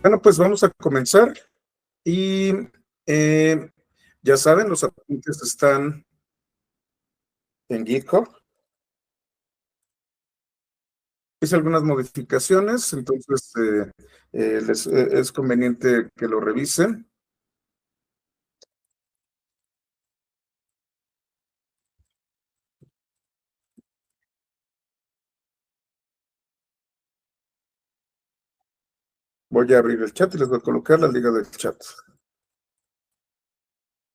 Bueno, pues vamos a comenzar y eh, ya saben, los apuntes están en GitHub. Hice algunas modificaciones, entonces es conveniente que lo revisen. Voy a abrir el chat y les voy a colocar la liga del chat.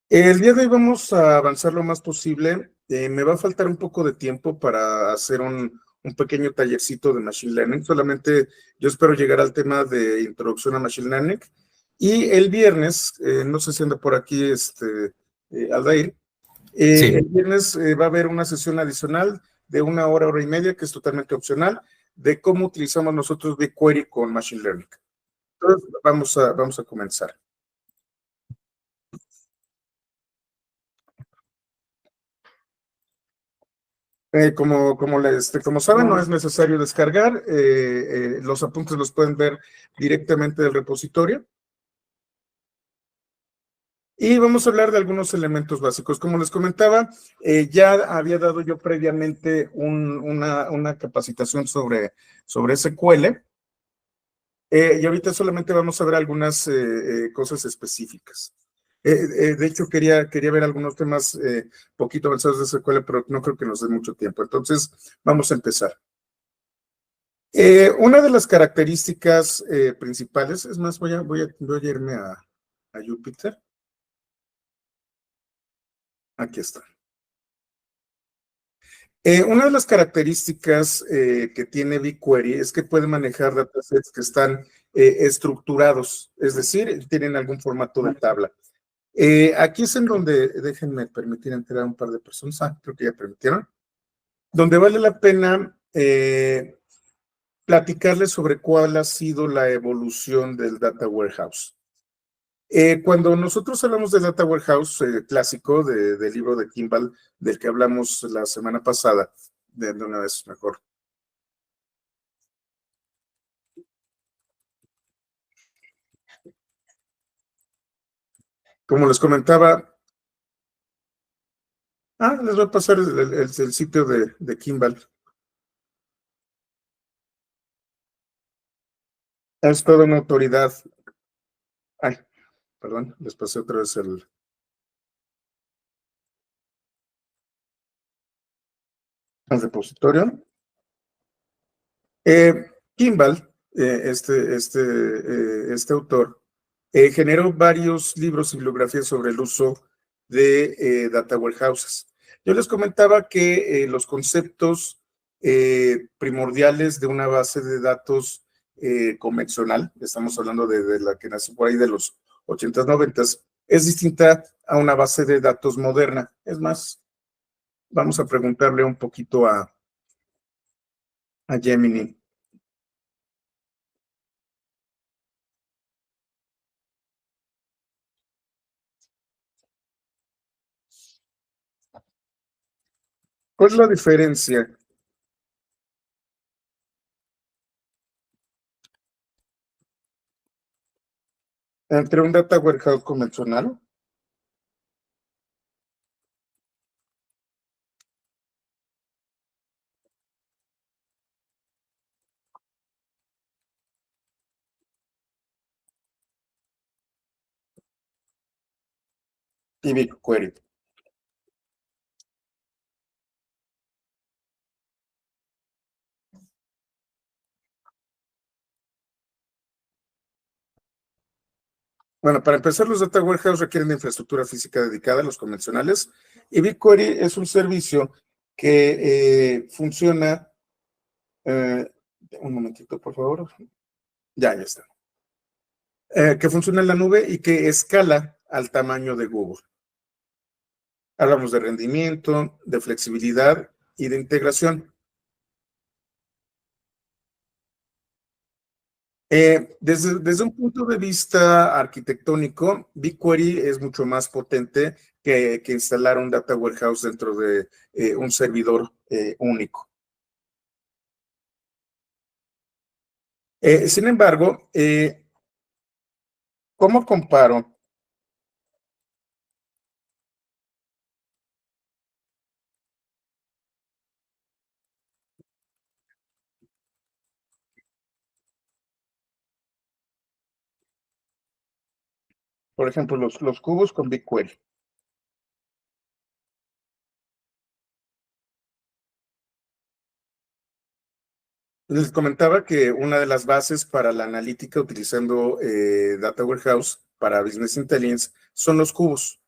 El día de hoy vamos a avanzar lo más posible. Me va a faltar un poco de tiempo para hacer un pequeño tallercito de Machine Learning. Solamente yo espero llegar al tema de introducción a Machine Learning. Y el viernes, no sé si anda por aquí Aldair, el Sí, viernes va a haber una sesión adicional de una hora y media, que es totalmente opcional, de cómo utilizamos nosotros BigQuery con Machine Learning. Entonces, vamos a comenzar. Como saben, no es necesario descargar. Los apuntes los pueden ver directamente del repositorio. Y vamos a hablar de algunos elementos básicos. Como les comentaba, ya había dado yo previamente una capacitación sobre SQL. Y ahorita solamente vamos a ver algunas cosas específicas. De hecho, quería ver algunos temas poquito avanzados de SQL, pero no creo que nos dé mucho tiempo. Entonces, vamos a empezar. Una de las características principales, es más, voy a irme a Jupyter. Aquí está. Una de las características que tiene BigQuery es que puede manejar datasets que están estructurados, es decir, tienen algún formato de tabla. Aquí es en donde, déjenme permitir entrar a un par de personas, creo que ya permitieron, donde vale la pena platicarles sobre cuál ha sido la evolución del Data Warehouse. Cuando nosotros hablamos del Data Warehouse clásico del libro de Kimball, del que hablamos la semana pasada, de una vez mejor. Como les comentaba, les voy a pasar el sitio de Kimball. Es toda una autoridad. Ay, perdón, les pasé otra vez el repositorio. Kimball, este autor, generó varios libros y bibliografías sobre el uso de data warehouses. Yo les comentaba que los conceptos primordiales de una base de datos convencional, estamos hablando de la que nació por ahí de los 80s, 90s, es distinta a una base de datos moderna. Es más, vamos a preguntarle un poquito a Gemini. ¿Cuál es la diferencia entre un data warehouse convencional y BigQuery? Bueno, para empezar, los data warehouse requieren de infraestructura física dedicada a los convencionales, y BigQuery es un servicio que funciona. Un momentito, por favor. Ya está. Que funciona en la nube y que escala al tamaño de Google. Hablamos de rendimiento, de flexibilidad y de integración. Desde un punto de vista arquitectónico, BigQuery es mucho más potente que instalar un data warehouse dentro de un servidor único. Sin embargo, ¿Cómo comparo? Por ejemplo, los cubos con BigQuery. Les comentaba que una de las bases para la analítica utilizando Data Warehouse para Business Intelligence son los cubos.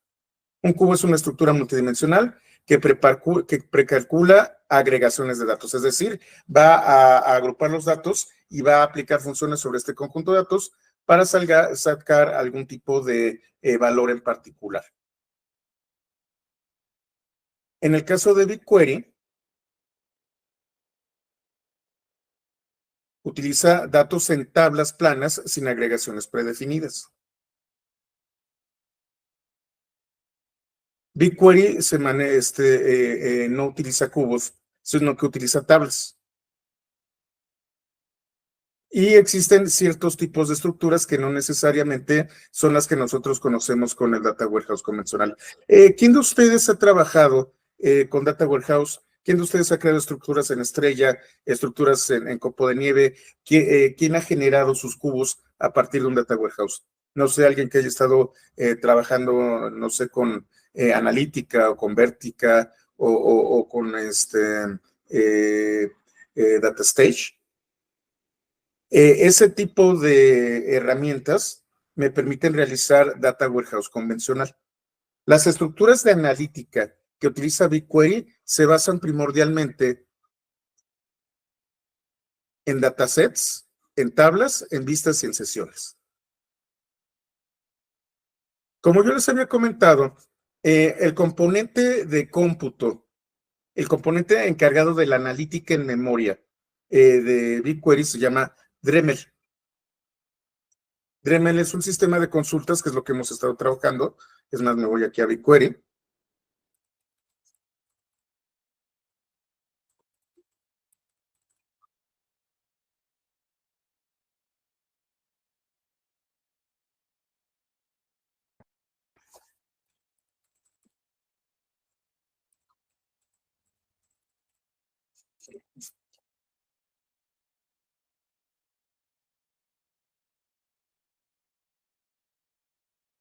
Un cubo es una estructura multidimensional que precalcula agregaciones de datos, es decir, va a agrupar los datos y va a aplicar funciones sobre este conjunto de datos para sacar algún tipo de valor en particular. En el caso de BigQuery, utiliza datos en tablas planas sin agregaciones predefinidas. BigQuery no utiliza cubos, sino que utiliza tablas. Y existen ciertos tipos de estructuras que no necesariamente son las que nosotros conocemos con el Data Warehouse convencional. ¿Quién de ustedes ha trabajado con Data Warehouse? ¿Quién de ustedes ha creado estructuras en estrella, estructuras en copo de nieve? ¿Quién ha generado sus cubos a partir de un Data Warehouse? No sé, alguien que haya estado trabajando, no sé, con Analítica o con Vertica o con Data Stage. Ese tipo de herramientas me permiten realizar Data Warehouse convencional. Las estructuras de analítica que utiliza BigQuery se basan primordialmente en datasets, en tablas, en vistas y en sesiones. Como yo les había comentado, el componente de cómputo, el componente encargado de la analítica en memoria de BigQuery se llama Dremel. Dremel es un sistema de consultas, que es lo que hemos estado trabajando. Es más, me voy aquí a BigQuery.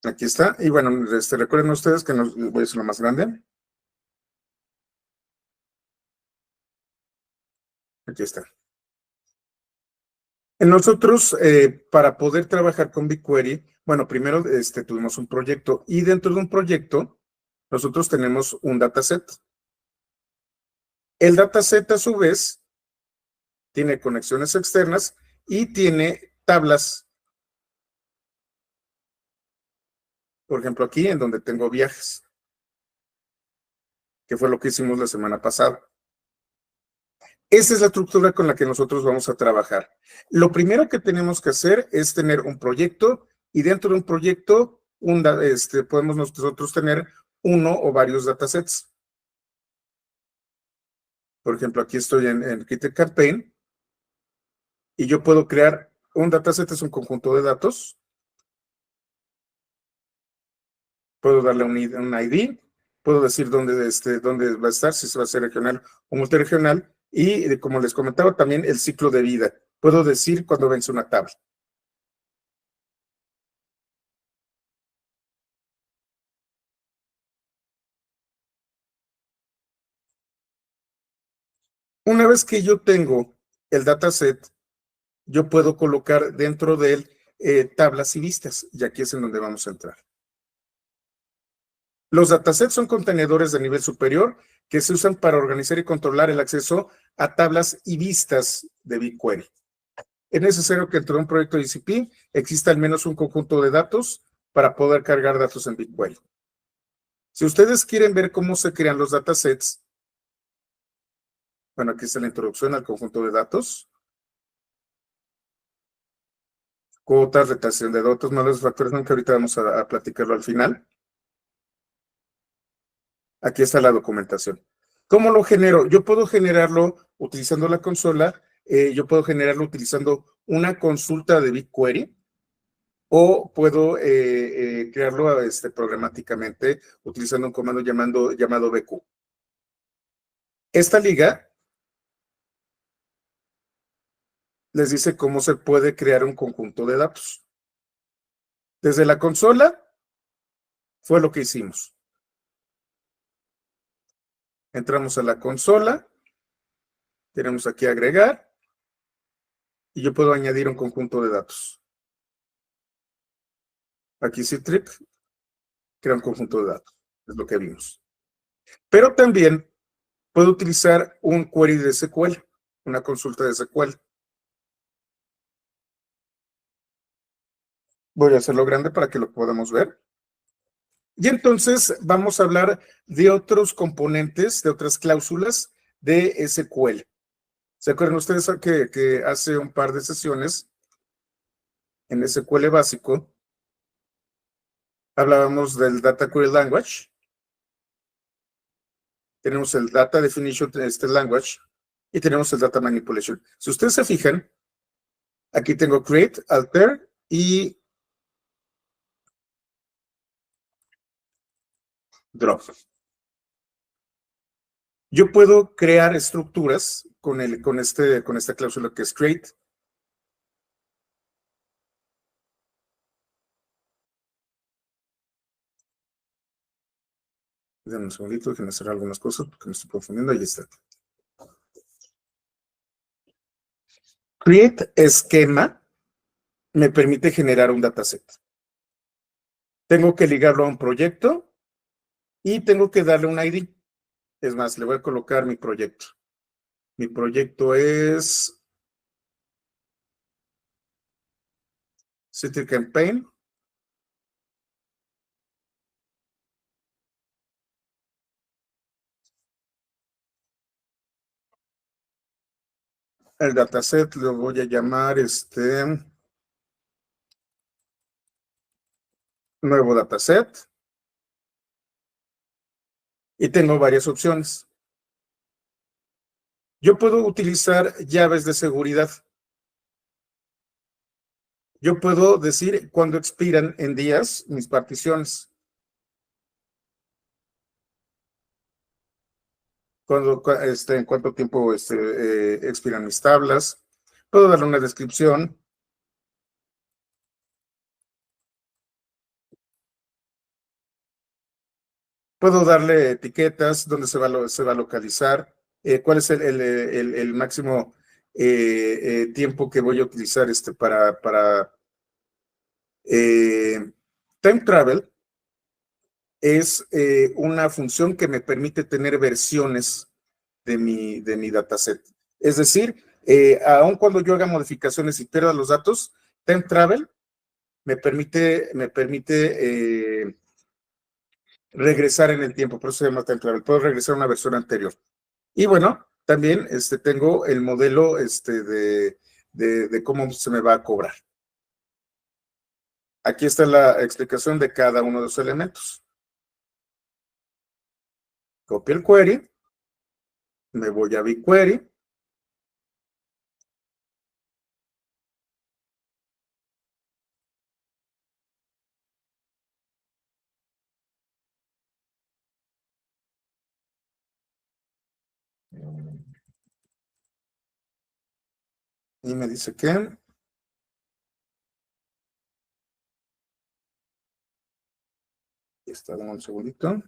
Aquí está. Y bueno, recuerden ustedes que voy a hacer lo más grande. Aquí está. Nosotros, para poder trabajar con BigQuery, bueno, primero tuvimos un proyecto y dentro de un proyecto nosotros tenemos un dataset. El dataset, a su vez, tiene conexiones externas y tiene tablas. Por ejemplo, aquí en donde tengo viajes, que fue lo que hicimos la semana pasada. Esa es la estructura con la que nosotros vamos a trabajar. Lo primero que tenemos que hacer es tener un proyecto y dentro de un proyecto podemos nosotros tener uno o varios datasets. Por ejemplo, aquí estoy en Critical Campaign y yo puedo crear un dataset, es un conjunto de datos. Puedo darle un ID, puedo decir dónde va a estar, si se va a ser regional o multiregional, y como les comentaba también el ciclo de vida. Puedo decir cuándo vence una tabla. Una vez que yo tengo el dataset, yo puedo colocar dentro de él tablas y vistas, y aquí es en donde vamos a entrar. Los datasets son contenedores de nivel superior que se usan para organizar y controlar el acceso a tablas y vistas de BigQuery. Es necesario que dentro de un proyecto de ICP exista al menos un conjunto de datos para poder cargar datos en BigQuery. Si ustedes quieren ver cómo se crean los datasets, bueno, aquí está la introducción al conjunto de datos. Cuotas, retención de datos, modelos de facturación, que ahorita vamos a platicarlo al final. Aquí está la documentación. ¿Cómo lo genero? Yo puedo generarlo utilizando la consola, yo puedo generarlo utilizando una consulta de BigQuery. o puedo crearlo programáticamente utilizando un comando llamado BQ. Esta liga les dice cómo se puede crear un conjunto de datos. Desde la consola fue lo que hicimos. Entramos a la consola, tenemos aquí agregar y yo puedo añadir un conjunto de datos. Aquí Citrip crea un conjunto de datos, es lo que vimos. Pero también puedo utilizar un query de SQL, una consulta de SQL. Voy a hacerlo grande para que lo podamos ver. Y entonces vamos a hablar de otros componentes, de otras cláusulas de SQL. ¿Se acuerdan ustedes que hace un par de sesiones en SQL básico hablábamos del Data Query Language? Tenemos el Data Definition Language y tenemos el Data Manipulation. Si ustedes se fijan, aquí tengo Create, Alter y Drop. Yo puedo crear estructuras con esta cláusula que es Create. Denme un segundito, déjenme hacer algunas cosas porque me estoy confundiendo. Ahí está. Create esquema me permite generar un dataset. Tengo que ligarlo a un proyecto y tengo que darle un ID. Es más, le voy a colocar mi proyecto. Mi proyecto es City Campaign. El dataset lo voy a llamar nuevo dataset. Y tengo varias opciones. Yo puedo utilizar llaves de seguridad. Yo puedo decir cuándo expiran en días mis particiones. En cuánto tiempo expiran mis tablas. Puedo darle una descripción. Puedo darle etiquetas, dónde se va a localizar, cuál es el máximo tiempo que voy a utilizar para time travel. Es una función que me permite tener versiones de mi dataset. Es decir, aun cuando yo haga modificaciones y pierda los datos, time travel me permite regresar en el tiempo, por eso se llama time travel. Puedo regresar a una versión anterior. Y bueno, también tengo el modelo de cómo se me va a cobrar. Aquí está la explicación de cada uno de los elementos. Copio el query, me voy a BigQuery. Y me dice que está, dame un segundito.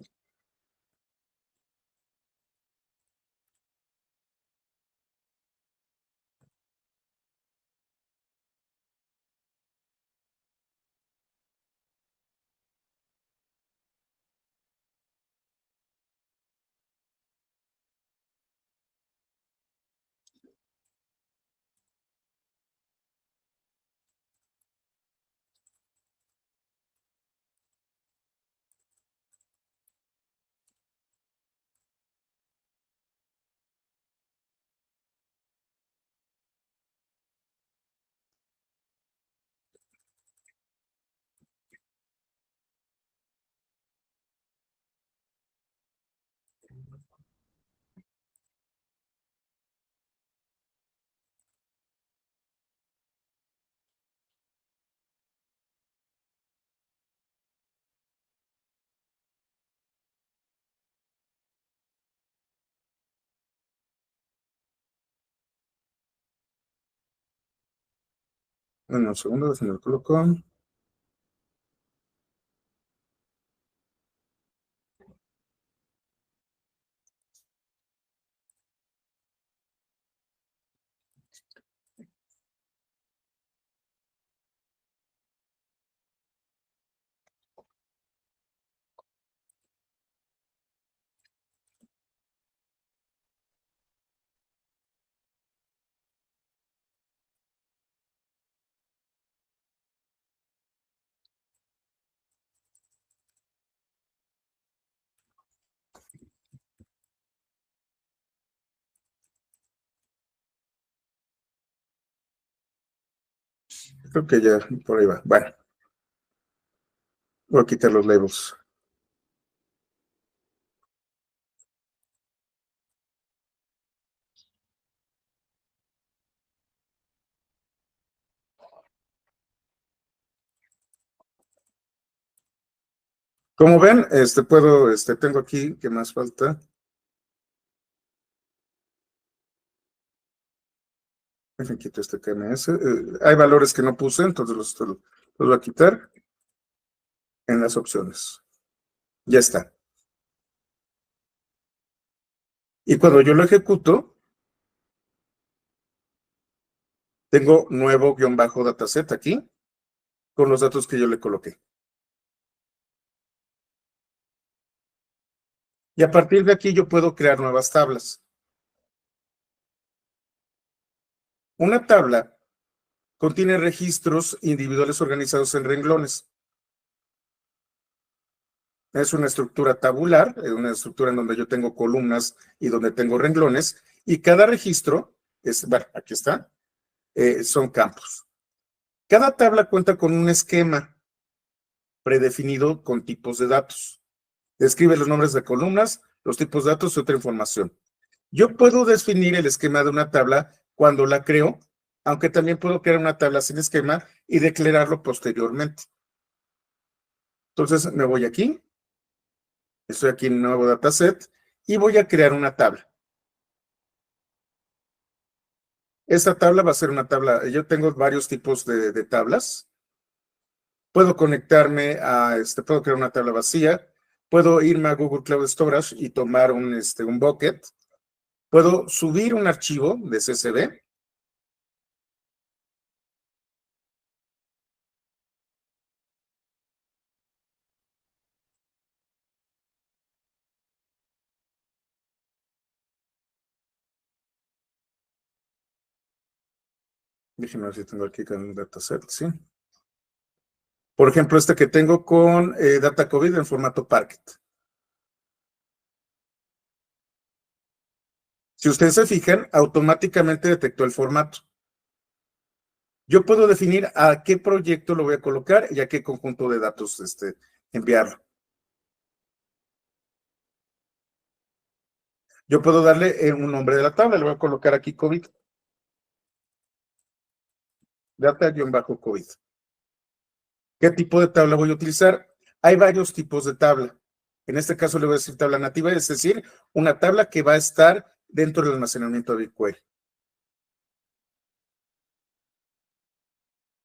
En un segundo, déjenme lo coloco. Creo que ya por ahí va. Bueno, voy a quitar los labels. Como ven, tengo aquí, ¿qué más falta? Dejen quito este KMS. Hay valores que no puse, entonces los voy a quitar en las opciones. Ya está. Y cuando yo lo ejecuto, tengo nuevo guión bajo dataset aquí, con los datos que yo le coloqué. Y a partir de aquí yo puedo crear nuevas tablas. Una tabla contiene registros individuales organizados en renglones. Es una estructura tabular, una estructura en donde yo tengo columnas y donde tengo renglones, y cada registro, bueno, aquí está, son campos. Cada tabla cuenta con un esquema predefinido con tipos de datos. Describe los nombres de columnas, los tipos de datos y otra información. Yo puedo definir el esquema de una tabla cuando la creo, aunque también puedo crear una tabla sin esquema y declararlo posteriormente. Entonces me voy aquí, estoy aquí en nuevo dataset y voy a crear una tabla. Esta tabla va a ser una tabla, yo tengo varios tipos de tablas. Puedo conectarme puedo crear una tabla vacía, puedo irme a Google Cloud Storage y tomar un bucket, puedo subir un archivo de CSV. Déjenme ver si tengo aquí con un dataset, ¿sí? Por ejemplo, este que tengo con Data COVID en formato Parquet. Si ustedes se fijan, automáticamente detectó el formato. Yo puedo definir a qué proyecto lo voy a colocar y a qué conjunto de datos enviarlo. Yo puedo darle un nombre de la tabla, le voy a colocar aquí COVID. Data-COVID. ¿Qué tipo de tabla voy a utilizar? Hay varios tipos de tabla. En este caso le voy a decir tabla nativa, es decir, una tabla que va a estar dentro del almacenamiento de BigQuery.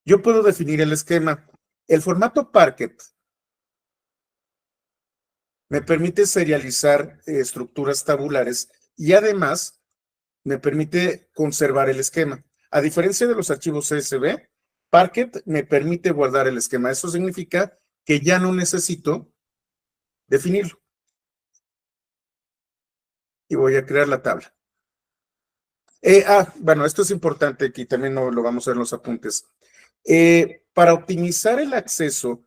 Yo puedo definir el esquema. El formato Parquet me permite serializar estructuras tabulares y además me permite conservar el esquema. A diferencia de los archivos CSV, Parquet me permite guardar el esquema. Eso significa que ya no necesito definirlo. Y voy a crear la tabla. Bueno, esto es importante, aquí también lo vamos a ver en los apuntes. Para optimizar el acceso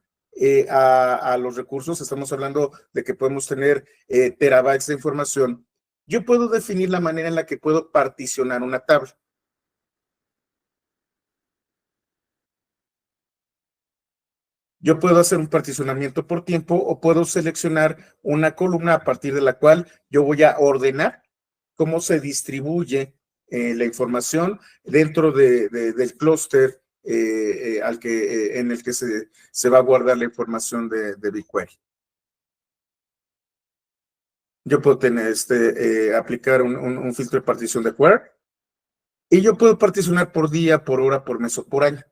a los recursos, estamos hablando de que podemos tener terabytes de información. Yo puedo definir la manera en la que puedo particionar una tabla. Yo puedo hacer un particionamiento por tiempo o puedo seleccionar una columna a partir de la cual yo voy a ordenar cómo se distribuye la información dentro del clúster en el que se va a guardar la información de BigQuery. Yo puedo tener aplicar un filtro de partición de query y yo puedo particionar por día, por hora, por mes o por año.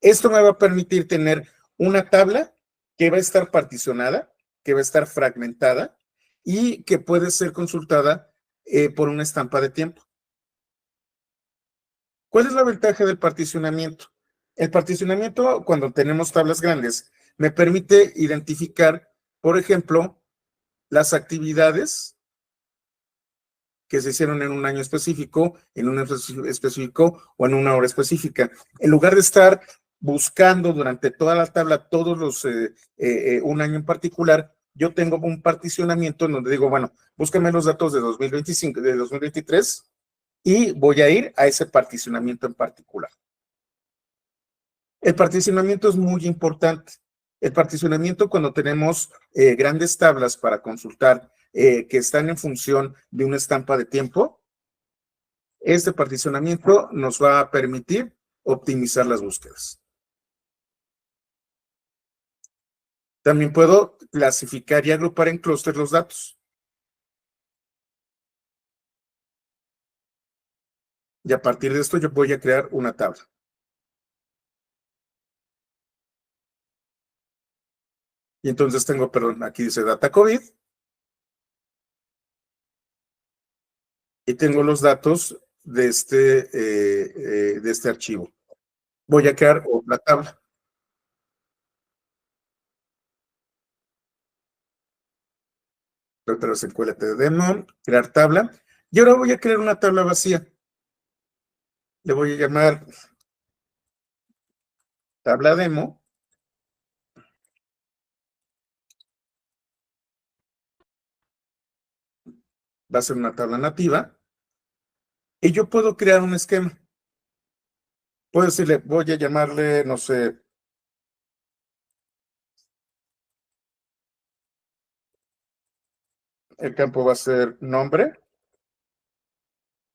Esto me va a permitir tener una tabla que va a estar particionada, que va a estar fragmentada y que puede ser consultada por una estampa de tiempo. ¿Cuál es la ventaja del particionamiento? El particionamiento, cuando tenemos tablas grandes, me permite identificar, por ejemplo, las actividades que se hicieron en un año específico, en un específico o en una hora específica. En lugar de estar buscando durante toda la tabla todos los, un año en particular, yo tengo un particionamiento en donde digo, bueno, búscame los datos de 2025, de 2023 y voy a ir a ese particionamiento en particular. El particionamiento es muy importante. El particionamiento cuando tenemos grandes tablas para consultar que están en función de una estampa de tiempo, este particionamiento nos va a permitir optimizar las búsquedas. También puedo clasificar y agrupar en clústeres los datos. Y a partir de esto yo voy a crear una tabla. Y entonces tengo, perdón, aquí dice Data COVID. Y tengo los datos de este archivo. Voy a crear otra tabla. Otra vez en QLT de demo, crear tabla. Y ahora voy a crear una tabla vacía. Le voy a llamar tabla demo. Va a ser una tabla nativa. Y yo puedo crear un esquema. Puedo decirle, voy a llamarle, no sé, el campo va a ser nombre.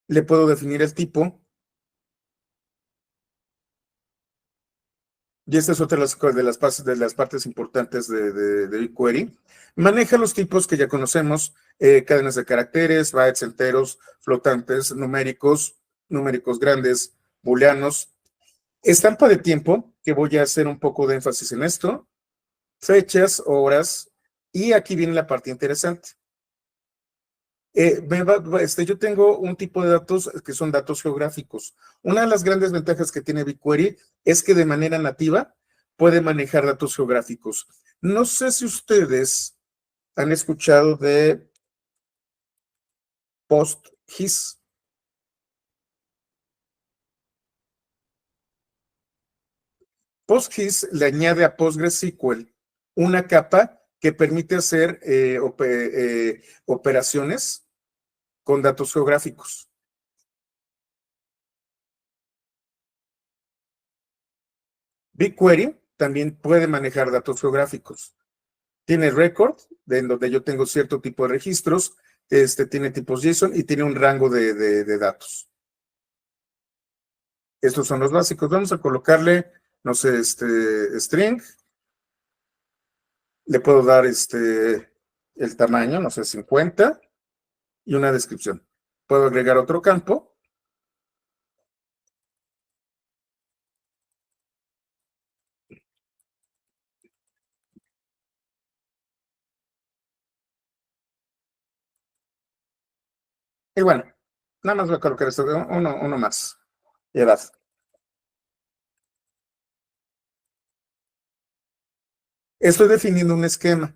Le puedo definir el tipo. Y esta es otra de las partes importantes de BigQuery. Maneja los tipos que ya conocemos, cadenas de caracteres, bytes, enteros, flotantes, numéricos, numéricos grandes, booleanos. Estampa de tiempo, que voy a hacer un poco de énfasis en esto. Fechas, horas, y aquí viene la parte interesante. Yo tengo un tipo de datos que son datos geográficos. Una de las grandes ventajas que tiene BigQuery es que de manera nativa puede manejar datos geográficos. No sé si ustedes han escuchado de PostGIS. PostGIS le añade a PostgreSQL una capa que permite hacer operaciones con datos geográficos. BigQuery también puede manejar datos geográficos. Tiene record, en donde yo tengo cierto tipo de registros, tiene tipos JSON y tiene un rango de datos. Estos son los básicos. Vamos a colocarle, no sé, string. Le puedo dar el tamaño, no sé, 50 y una descripción. Puedo agregar otro campo. Y bueno, nada más voy a colocar esto, uno más. Y edad. Estoy definiendo un esquema.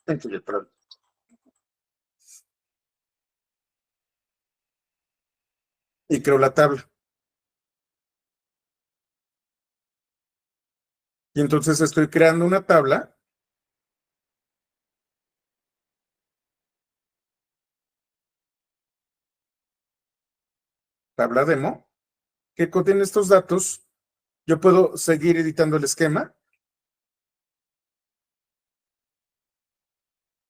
Perdón. Y creo la tabla. Y entonces estoy creando una tabla. Tabla demo, que contiene estos datos. Yo puedo seguir editando el esquema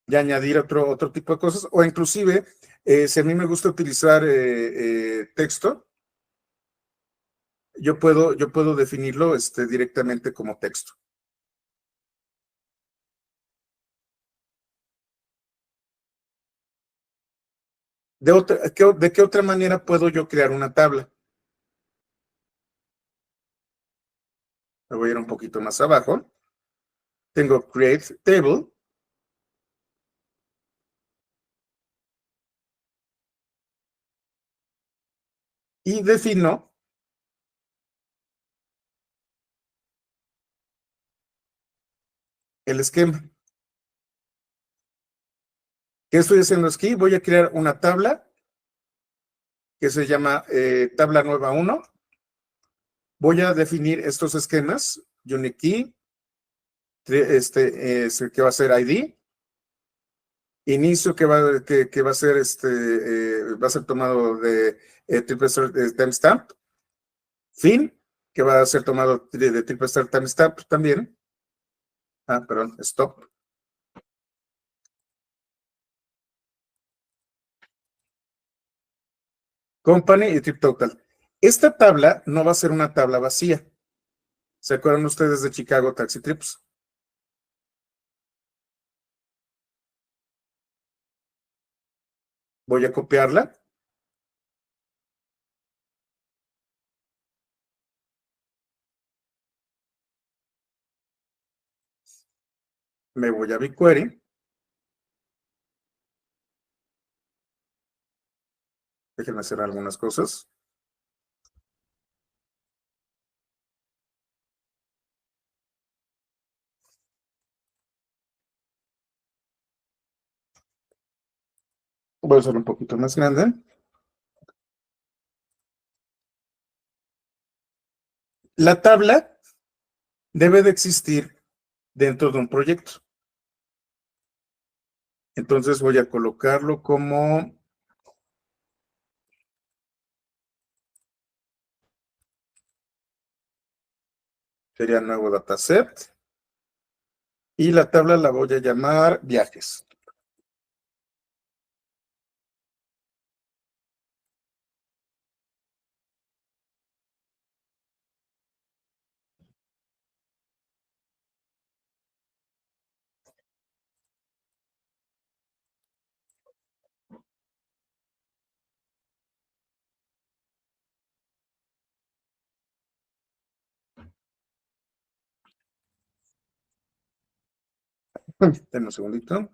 y añadir otro tipo de cosas, o inclusive, si a mí me gusta utilizar texto, yo puedo definirlo directamente como texto. ¿De qué otra manera puedo yo crear una tabla? Me voy a ir un poquito más abajo. Tengo Create Table. Y defino el esquema. ¿Qué estoy haciendo aquí? Voy a crear una tabla que se llama tabla nueva 1. Voy a definir estos esquemas, unique key, que va a ser ID, inicio que va a ser va a ser tomado de triple start timestamp, fin, que va a ser tomado de triple start timestamp también. Perdón, stop. Company y trip total. Esta tabla no va a ser una tabla vacía. ¿Se acuerdan ustedes de Chicago Taxi Trips? Voy a copiarla. Me voy a BigQuery. Déjenme hacer algunas cosas. Voy a hacerlo un poquito más grande. La tabla debe de existir dentro de un proyecto. Entonces voy a colocarlo como sería nuevo dataset. Y la tabla la voy a llamar viajes. Denme un segundito.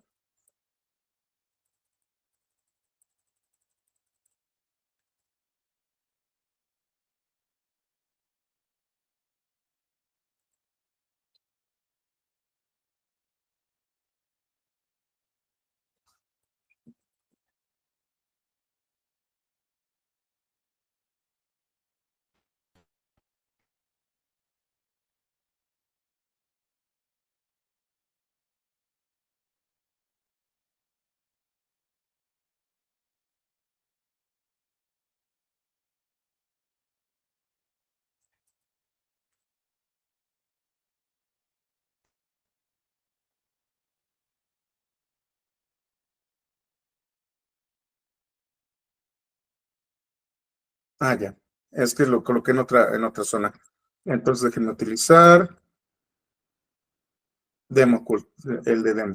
Ya. Es que lo coloqué en otra zona. Entonces déjenme utilizar demo, el de demo.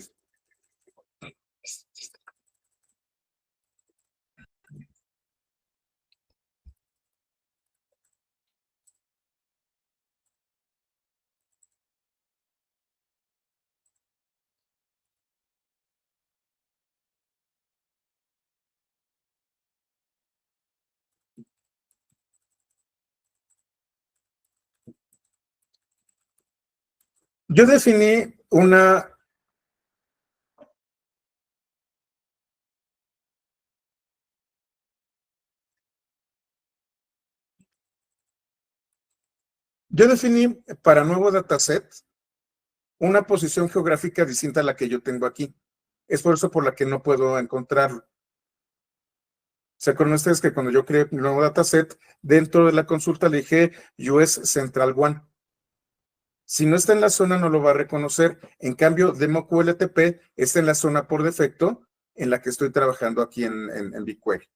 Yo definí una para nuevo dataset una posición geográfica distinta a la que yo tengo aquí. Es por eso por la que no puedo encontrarlo. ¿Se acuerdan ustedes que cuando yo creé mi nuevo dataset, dentro de la consulta le dije US Central One? Si no está en la zona, no lo va a reconocer. En cambio, Demo QLTP está en la zona por defecto en la que estoy trabajando aquí en BigQuery.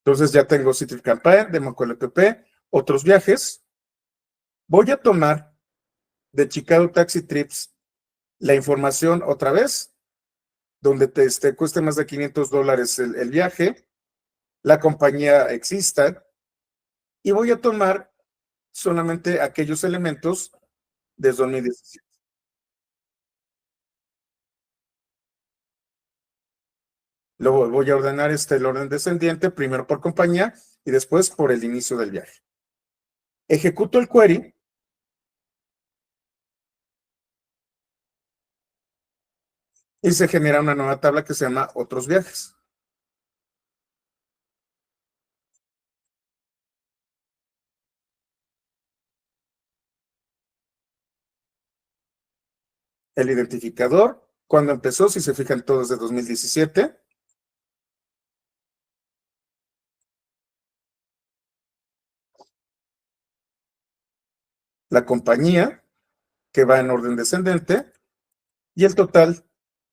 Entonces ya tengo Citrix Campaign, Demo QLTP, otros viajes. Voy a tomar de Chicago Taxi Trips la información otra vez donde te cueste más de $500 el viaje, la compañía exista, y voy a tomar solamente aquellos elementos de 2017. Luego voy a ordenar el orden descendiente, primero por compañía y después por el inicio del viaje. Ejecuto el query y se genera una nueva tabla que se llama otros viajes. El identificador, cuando empezó, si se fijan todos de 2017. La compañía, que va en orden descendente, y el total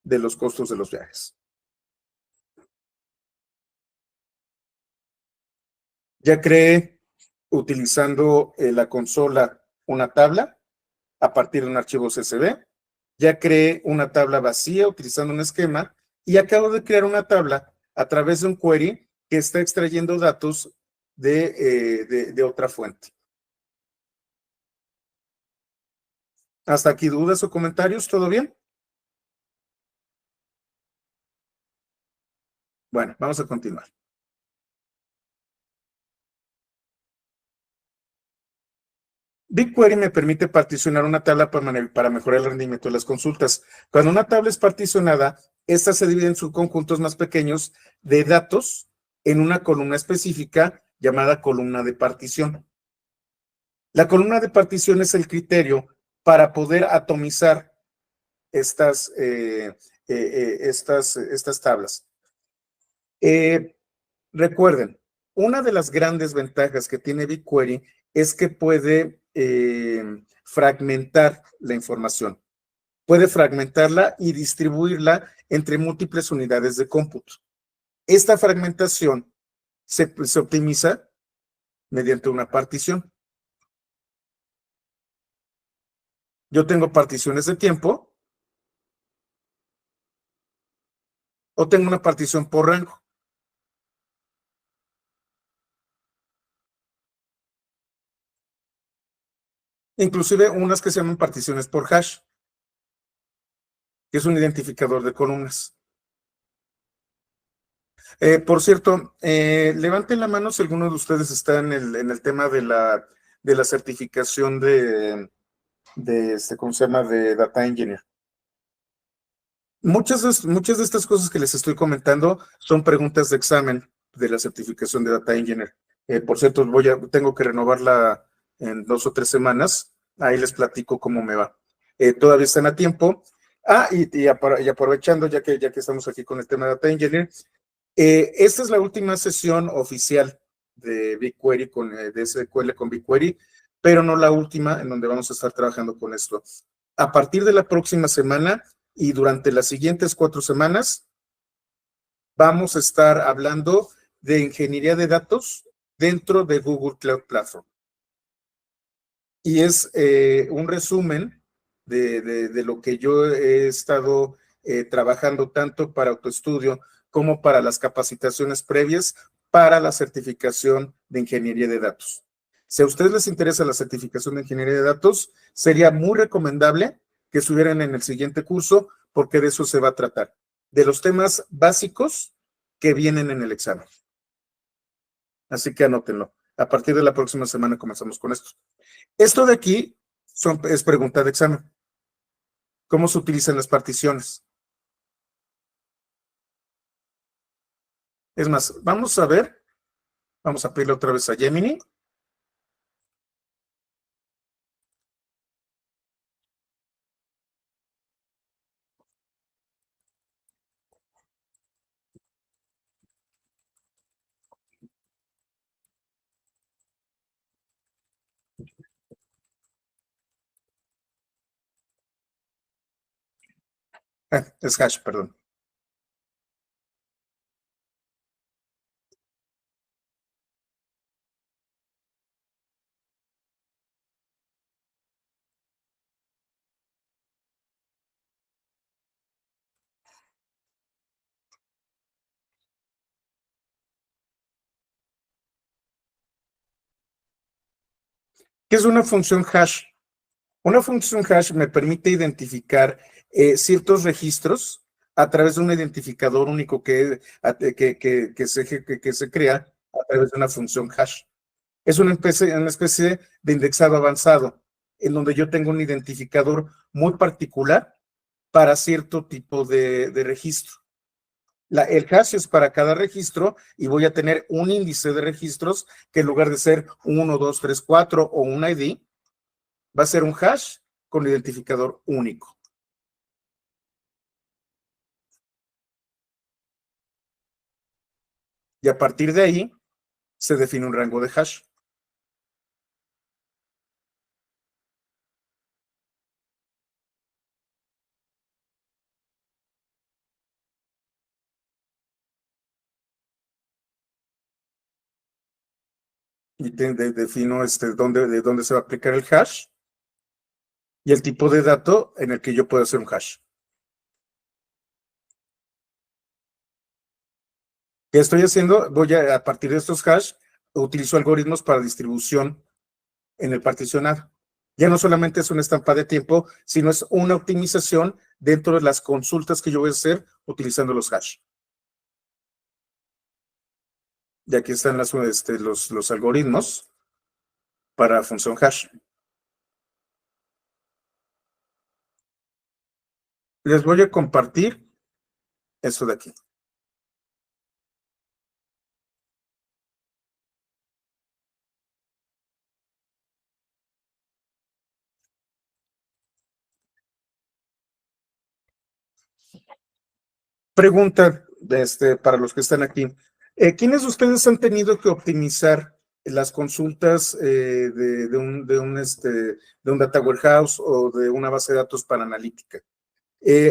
de los costos de los viajes. Ya creé, utilizando la consola, una tabla a partir de un archivo CSV. Ya creé una tabla vacía utilizando un esquema y acabo de crear una tabla a través de un query que está extrayendo datos de otra fuente. ¿Hasta aquí dudas o comentarios? ¿Todo bien? Bueno, vamos a continuar. BigQuery me permite particionar una tabla para mejorar el rendimiento de las consultas. Cuando una tabla es particionada, esta se divide en subconjuntos más pequeños de datos en una columna específica llamada columna de partición. La columna de partición es el criterio para poder atomizar estas tablas. Recuerden, una de las grandes ventajas que tiene BigQuery es que puede fragmentar la información. Puede fragmentarla y distribuirla entre múltiples unidades de cómputo. Esta fragmentación se optimiza mediante una partición. Yo tengo particiones de tiempo o tengo una partición por rango. Inclusive unas que se llaman particiones por hash, que es un identificador de columnas. Por cierto, levanten la mano si alguno de ustedes está en el tema de la certificación ¿cómo se llama? De Data Engineer. Muchas de estas cosas que les estoy comentando son preguntas de examen de la certificación de Data Engineer. Por cierto, tengo que renovarla en 2 o 3 semanas. Ahí les platico cómo me va. Todavía están a tiempo. Y aprovechando, ya que estamos aquí con el tema de Data Engineer, esta es la última sesión oficial de BigQuery, de SQL con BigQuery, pero no la última en donde vamos a estar trabajando con esto. A partir de la próxima semana y durante las siguientes 4 semanas, vamos a estar hablando de ingeniería de datos dentro de Google Cloud Platform. Y es un resumen de lo que yo he estado trabajando tanto para autoestudio como para las capacitaciones previas para la certificación de ingeniería de datos. Si a ustedes les interesa la certificación de ingeniería de datos, sería muy recomendable que estuvieran en el siguiente curso porque de eso se va a tratar, de los temas básicos que vienen en el examen. Así que anótenlo. A partir de la próxima semana comenzamos con esto. Esto de aquí es pregunta de examen. ¿Cómo se utilizan las particiones? Es más, vamos a ver, vamos a pedirle otra vez a Gemini. Es hash, perdón. ¿Qué es una función hash? Una función hash me permite identificar ciertos registros a través de un identificador único que se crea a través de una función hash. Es una especie de indexado avanzado, en donde yo tengo un identificador muy particular para cierto tipo de registro. El hash es para cada registro y voy a tener un índice de registros que en lugar de ser 1, 2, 3, 4 o un ID, va a ser un hash con identificador único. Y a partir de ahí se define un rango de hash. Y defino de dónde se va a aplicar el hash y el tipo de dato en el que yo puedo hacer un hash. ¿Qué estoy haciendo? A partir de estos hash, utilizo algoritmos para distribución en el particionado. Ya no solamente es una estampa de tiempo, sino es una optimización dentro de las consultas que yo voy a hacer utilizando los hash. Y aquí están los algoritmos para función hash. Les voy a compartir esto de aquí. Pregunta para los que están aquí. ¿Quiénes de ustedes han tenido que optimizar las consultas de un data warehouse o de una base de datos para analítica?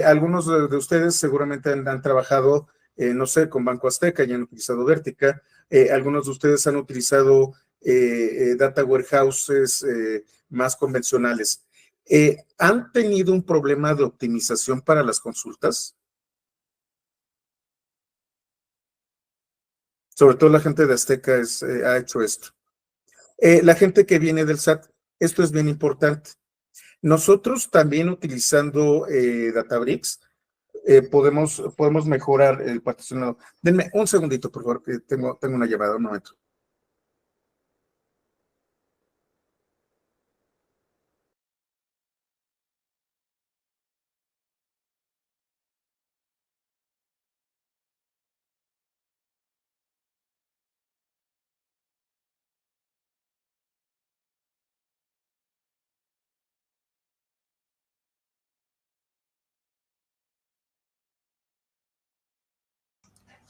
Algunos de ustedes seguramente han trabajado, no sé, con Banco Azteca y han utilizado Vertica. Algunos de ustedes han utilizado data warehouses más convencionales. ¿Han tenido un problema de optimización para las consultas? Sobre todo la gente de Azteca ha hecho esto. La gente que viene del SAT, esto es bien importante. Nosotros también utilizando Databricks, podemos mejorar el particionado. Denme un segundito, por favor, que tengo una llamada, un momento.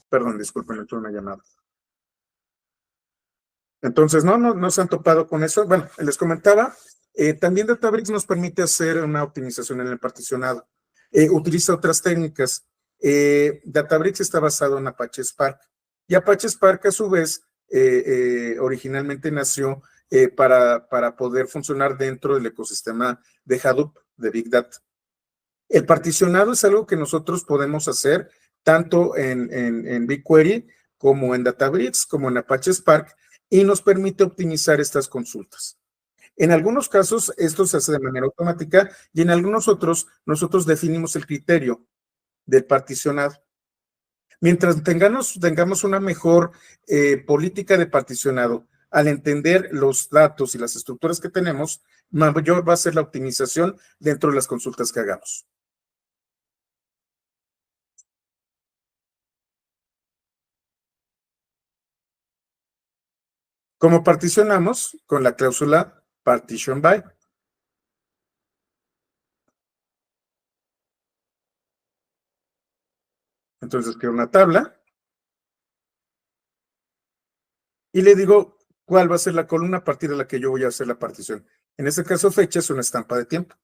Perdón, disculpen, tuve una llamada. Entonces, no se han topado con eso. Bueno, les comentaba, también Databricks nos permite hacer una optimización en el particionado. Utiliza otras técnicas. Databricks está basado en Apache Spark. Y Apache Spark, a su vez, originalmente nació para poder funcionar dentro del ecosistema de Hadoop, de Big Data. El particionado es algo que nosotros podemos hacer tanto en BigQuery como en Databricks, como en Apache Spark, y nos permite optimizar estas consultas. En algunos casos, esto se hace de manera automática y en algunos otros, nosotros definimos el criterio del particionado. Mientras tengamos una mejor política de particionado, al entender los datos y las estructuras que tenemos, mayor va a ser la optimización dentro de las consultas que hagamos. ¿Cómo particionamos? Con la cláusula partition by. Entonces, creo una tabla y le digo cuál va a ser la columna a partir de la que yo voy a hacer la partición. En este caso, fecha es una estampa de tiempo.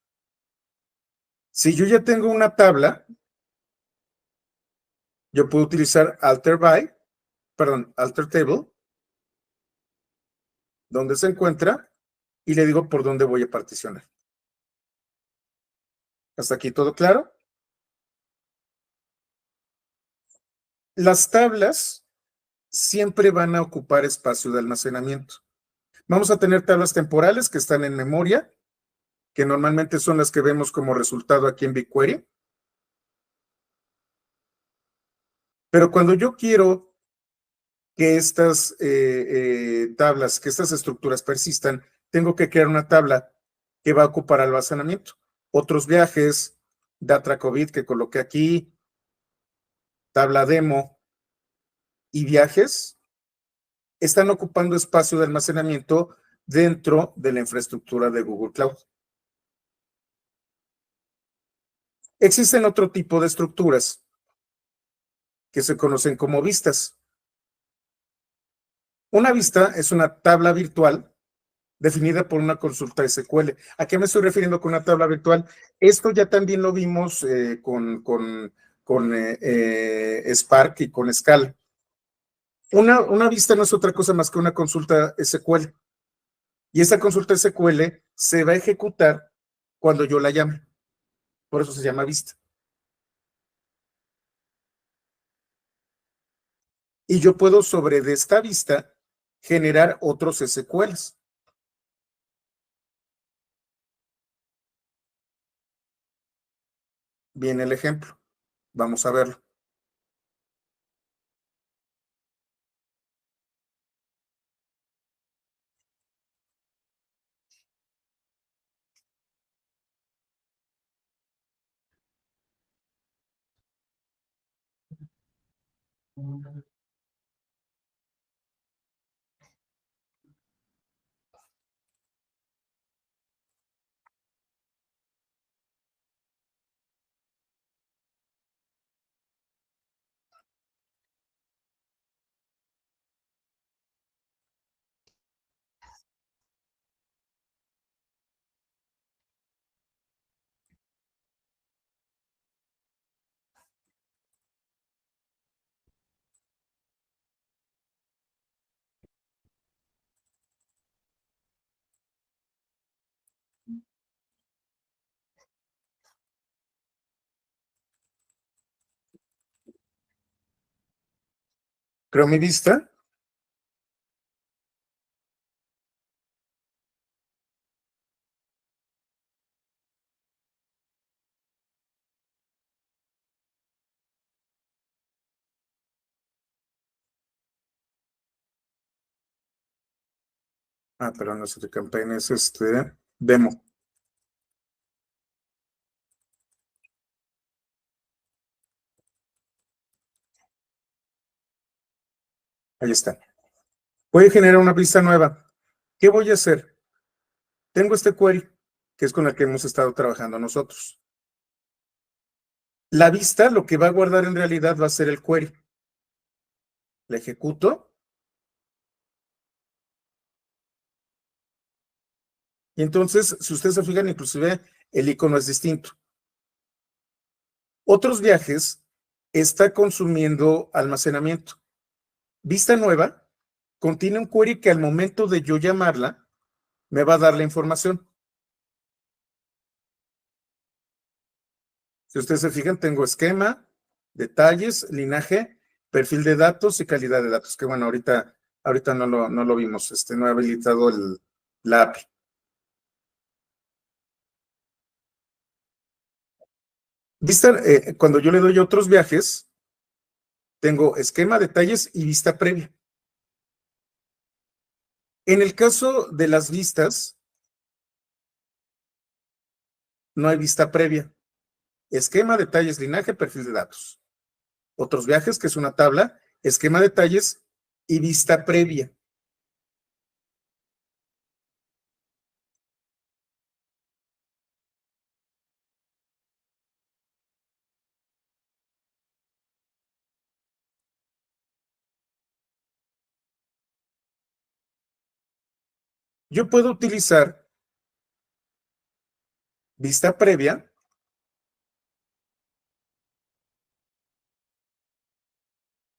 Si yo ya tengo una tabla, yo puedo utilizar alter table, donde se encuentra, y le digo por dónde voy a particionar. ¿Hasta aquí todo claro? Las tablas siempre van a ocupar espacio de almacenamiento. Vamos a tener tablas temporales que están en memoria, que normalmente son las que vemos como resultado aquí en BigQuery. Pero cuando yo quiero que estas tablas, que estas estructuras persistan, tengo que crear una tabla que va a ocupar almacenamiento. Otros viajes, Data COVID que coloqué aquí, tabla demo y viajes, están ocupando espacio de almacenamiento dentro de la infraestructura de Google Cloud. Existen otro tipo de estructuras que se conocen como vistas. Una vista es una tabla virtual definida por una consulta SQL. ¿A qué me estoy refiriendo con una tabla virtual? Esto ya también lo vimos con Spark y con Scala. Una vista no es otra cosa más que una consulta SQL. Y esa consulta SQL se va a ejecutar cuando yo la llame. Por eso se llama vista. Y yo puedo sobre de esta vista generar otros SQLs. Viene el ejemplo. Vamos a verlo. Creo mi vista. Pero no es de campaign, es demo. Ahí está. Voy a generar una vista nueva. ¿Qué voy a hacer? Tengo este query, que es con el que hemos estado trabajando nosotros. La vista, lo que va a guardar en realidad va a ser el query. La ejecuto. Y entonces, si ustedes se fijan, inclusive el icono es distinto. Otros viajes está consumiendo almacenamiento. Vista nueva contiene un query que al momento de yo llamarla, me va a dar la información. Si ustedes se fijan, tengo esquema, detalles, linaje, perfil de datos y calidad de datos, que bueno, ahorita no lo vimos, no he habilitado la API. Vista, cuando yo le doy otros viajes, tengo esquema, detalles y vista previa. En el caso de las vistas, no hay vista previa. Esquema, detalles, linaje, perfil de datos. Otros viajes, que es una tabla, esquema, detalles y vista previa. Yo puedo utilizar vista previa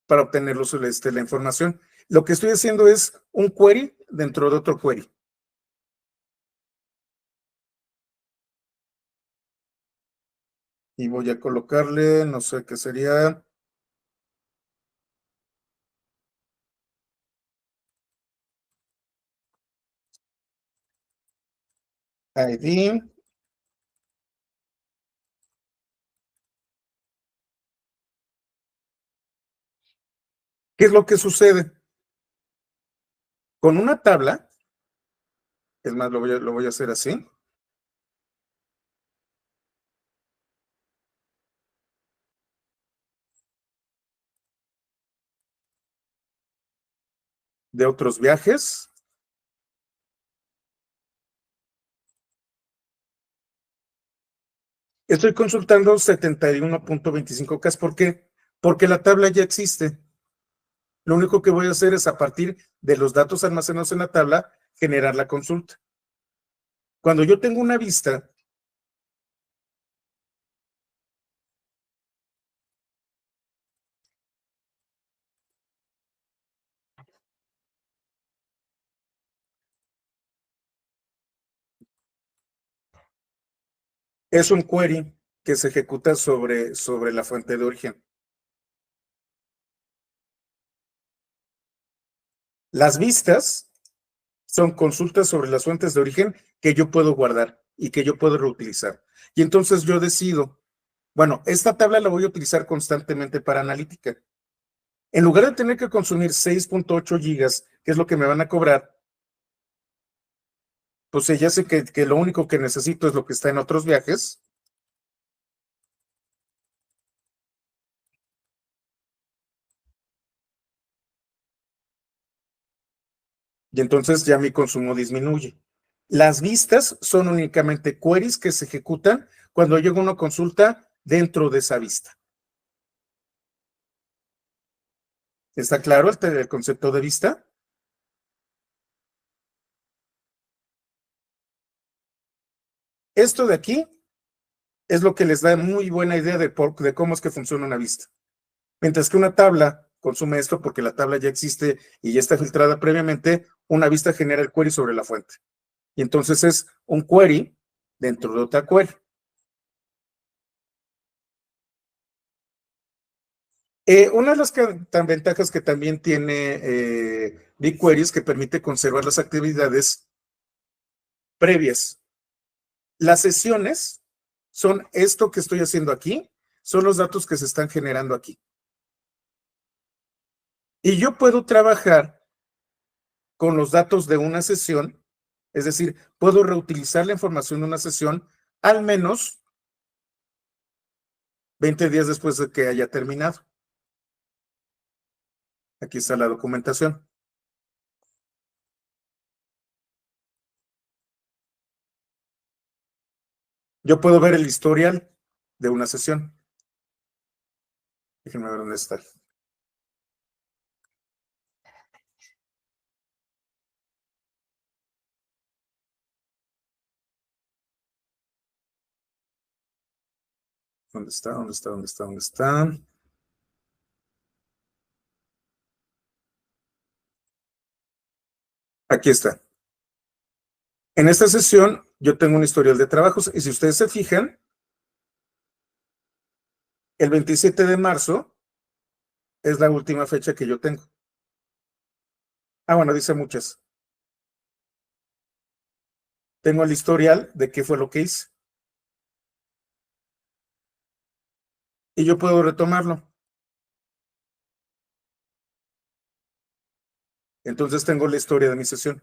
para obtener la información. Lo que estoy haciendo es un query dentro de otro query. Y voy a colocarle, no sé qué sería. ID. ¿Qué es lo que sucede? Con una tabla, es más, lo voy a hacer así, de otros viajes. Estoy consultando 71.25K. ¿Por qué? Porque la tabla ya existe. Lo único que voy a hacer es, a partir de los datos almacenados en la tabla, generar la consulta. Cuando yo tengo una vista, es un query que se ejecuta sobre la fuente de origen. Las vistas son consultas sobre las fuentes de origen que yo puedo guardar y que yo puedo reutilizar. Y entonces yo decido, bueno, esta tabla la voy a utilizar constantemente para analítica. En lugar de tener que consumir 6.8 gigas, que es lo que me van a cobrar, pues ya sé que lo único que necesito es lo que está en otros viajes. Y entonces ya mi consumo disminuye. Las vistas son únicamente queries que se ejecutan cuando llega una consulta dentro de esa vista. ¿Está claro el concepto de vista? Esto de aquí es lo que les da muy buena idea de cómo es que funciona una vista. Mientras que una tabla consume esto porque la tabla ya existe y ya está filtrada previamente, una vista genera el query sobre la fuente. Y entonces es un query dentro de otra query. Una de las ventajas que también tiene BigQuery es que permite conservar las actividades previas. Las sesiones son esto que estoy haciendo aquí, son los datos que se están generando aquí. Y yo puedo trabajar con los datos de una sesión, es decir, puedo reutilizar la información de una sesión al menos 20 días después de que haya terminado. Aquí está la documentación. Yo puedo ver el historial de una sesión. Déjenme ver dónde está. ¿Dónde está? ¿Dónde está? ¿Dónde está? ¿Dónde está? Aquí está. En esta sesión yo tengo un historial de trabajos y si ustedes se fijan, el 27 de marzo es la última fecha que yo tengo. Ah, bueno, dice muchas. Tengo el historial de qué fue lo que hice y yo puedo retomarlo. Entonces tengo la historia de mi sesión.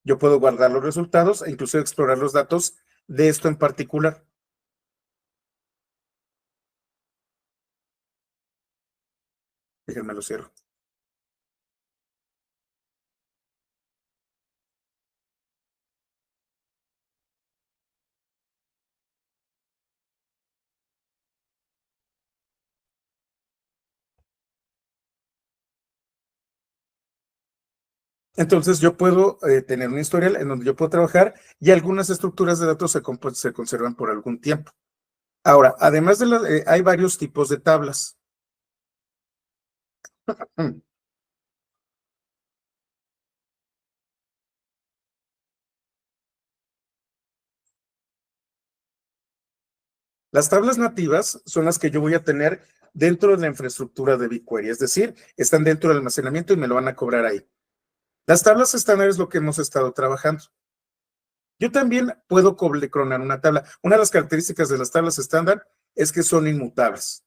Yo puedo guardar los resultados e incluso explorar los datos de esto en particular. Déjenme lo cierro. Entonces yo puedo tener un historial en donde yo puedo trabajar y algunas estructuras de datos se conservan por algún tiempo. Ahora, además de hay varios tipos de tablas. Mm. Las tablas nativas son las que yo voy a tener dentro de la infraestructura de BigQuery, es decir, están dentro del almacenamiento y me lo van a cobrar ahí. Las tablas estándar es lo que hemos estado trabajando. Yo también puedo clonar una tabla. Una de las características de las tablas estándar es que son inmutables.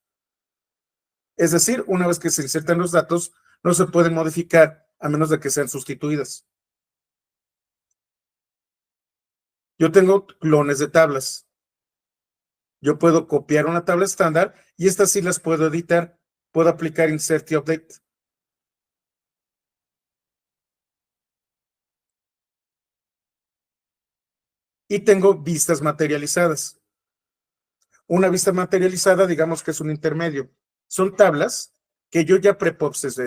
Es decir, una vez que se insertan los datos, no se pueden modificar a menos de que sean sustituidas. Yo tengo clones de tablas. Yo puedo copiar una tabla estándar y estas sí las puedo editar. Puedo aplicar insert y update. Y tengo vistas materializadas. Una vista materializada, digamos que es un intermedio. Son tablas que yo ya preprocesé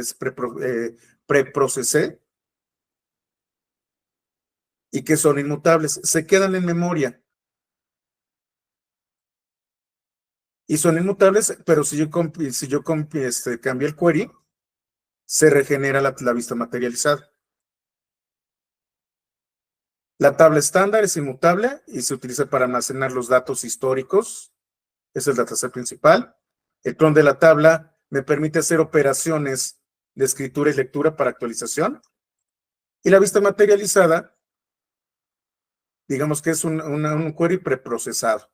y que son inmutables. Se quedan en memoria. Y son inmutables, pero si yo cambio el query, se regenera la vista materializada. La tabla estándar es inmutable y se utiliza para almacenar los datos históricos. Es el dataset principal. El clon de la tabla me permite hacer operaciones de escritura y lectura para actualización. Y la vista materializada, digamos que es un query preprocesado.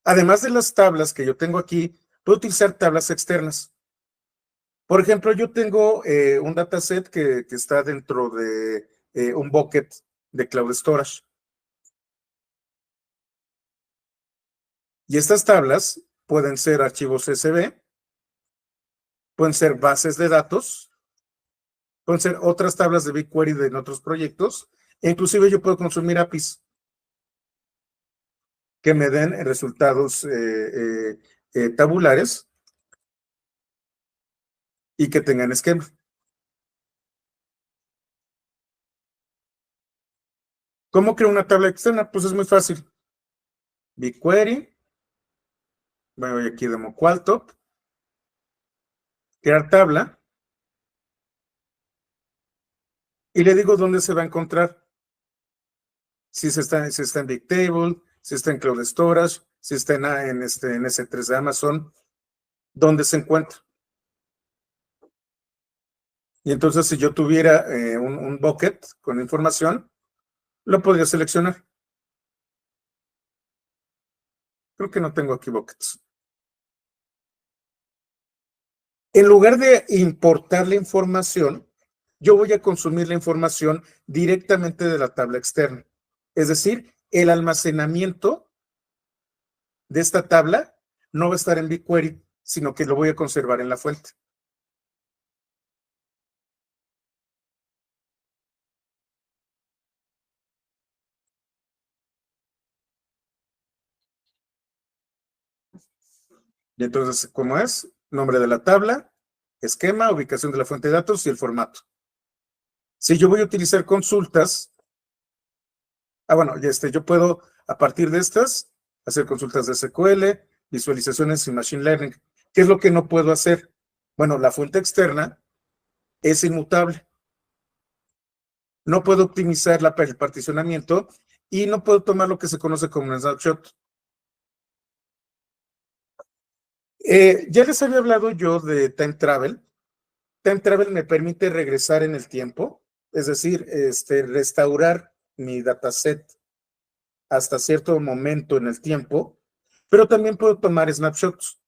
Además de las tablas que yo tengo aquí, puedo utilizar tablas externas. Por ejemplo, yo tengo un dataset que está dentro de un bucket de Cloud Storage. Y estas tablas pueden ser archivos CSV, pueden ser bases de datos, pueden ser otras tablas de BigQuery en otros proyectos, e inclusive yo puedo consumir APIs que me den resultados tabulares y que tengan esquema. ¿Cómo creo una tabla externa? Pues es muy fácil. BigQuery, voy aquí de Moqualtop, crear tabla, y le digo dónde se va a encontrar. Si está en Bigtable, si está en Cloud Storage, si está en S3 de Amazon, dónde se encuentra. Y entonces, si yo tuviera un bucket con información, lo podría seleccionar. Creo que no tengo aquí buckets. En lugar de importar la información, yo voy a consumir la información directamente de la tabla externa. Es decir, el almacenamiento de esta tabla no va a estar en BigQuery, sino que lo voy a conservar en la fuente. Y entonces, ¿cómo es? Nombre de la tabla, esquema, ubicación de la fuente de datos y el formato. Si yo voy a utilizar consultas, bueno, yo puedo, a partir de estas, hacer consultas de SQL, visualizaciones y Machine Learning. ¿Qué es lo que no puedo hacer? Bueno, la fuente externa es inmutable. No puedo optimizar el particionamiento y no puedo tomar lo que se conoce como un snapshot. Ya les había hablado yo de Time Travel. Time Travel me permite regresar en el tiempo, es decir, restaurar mi dataset hasta cierto momento en el tiempo, pero también puedo tomar snapshots.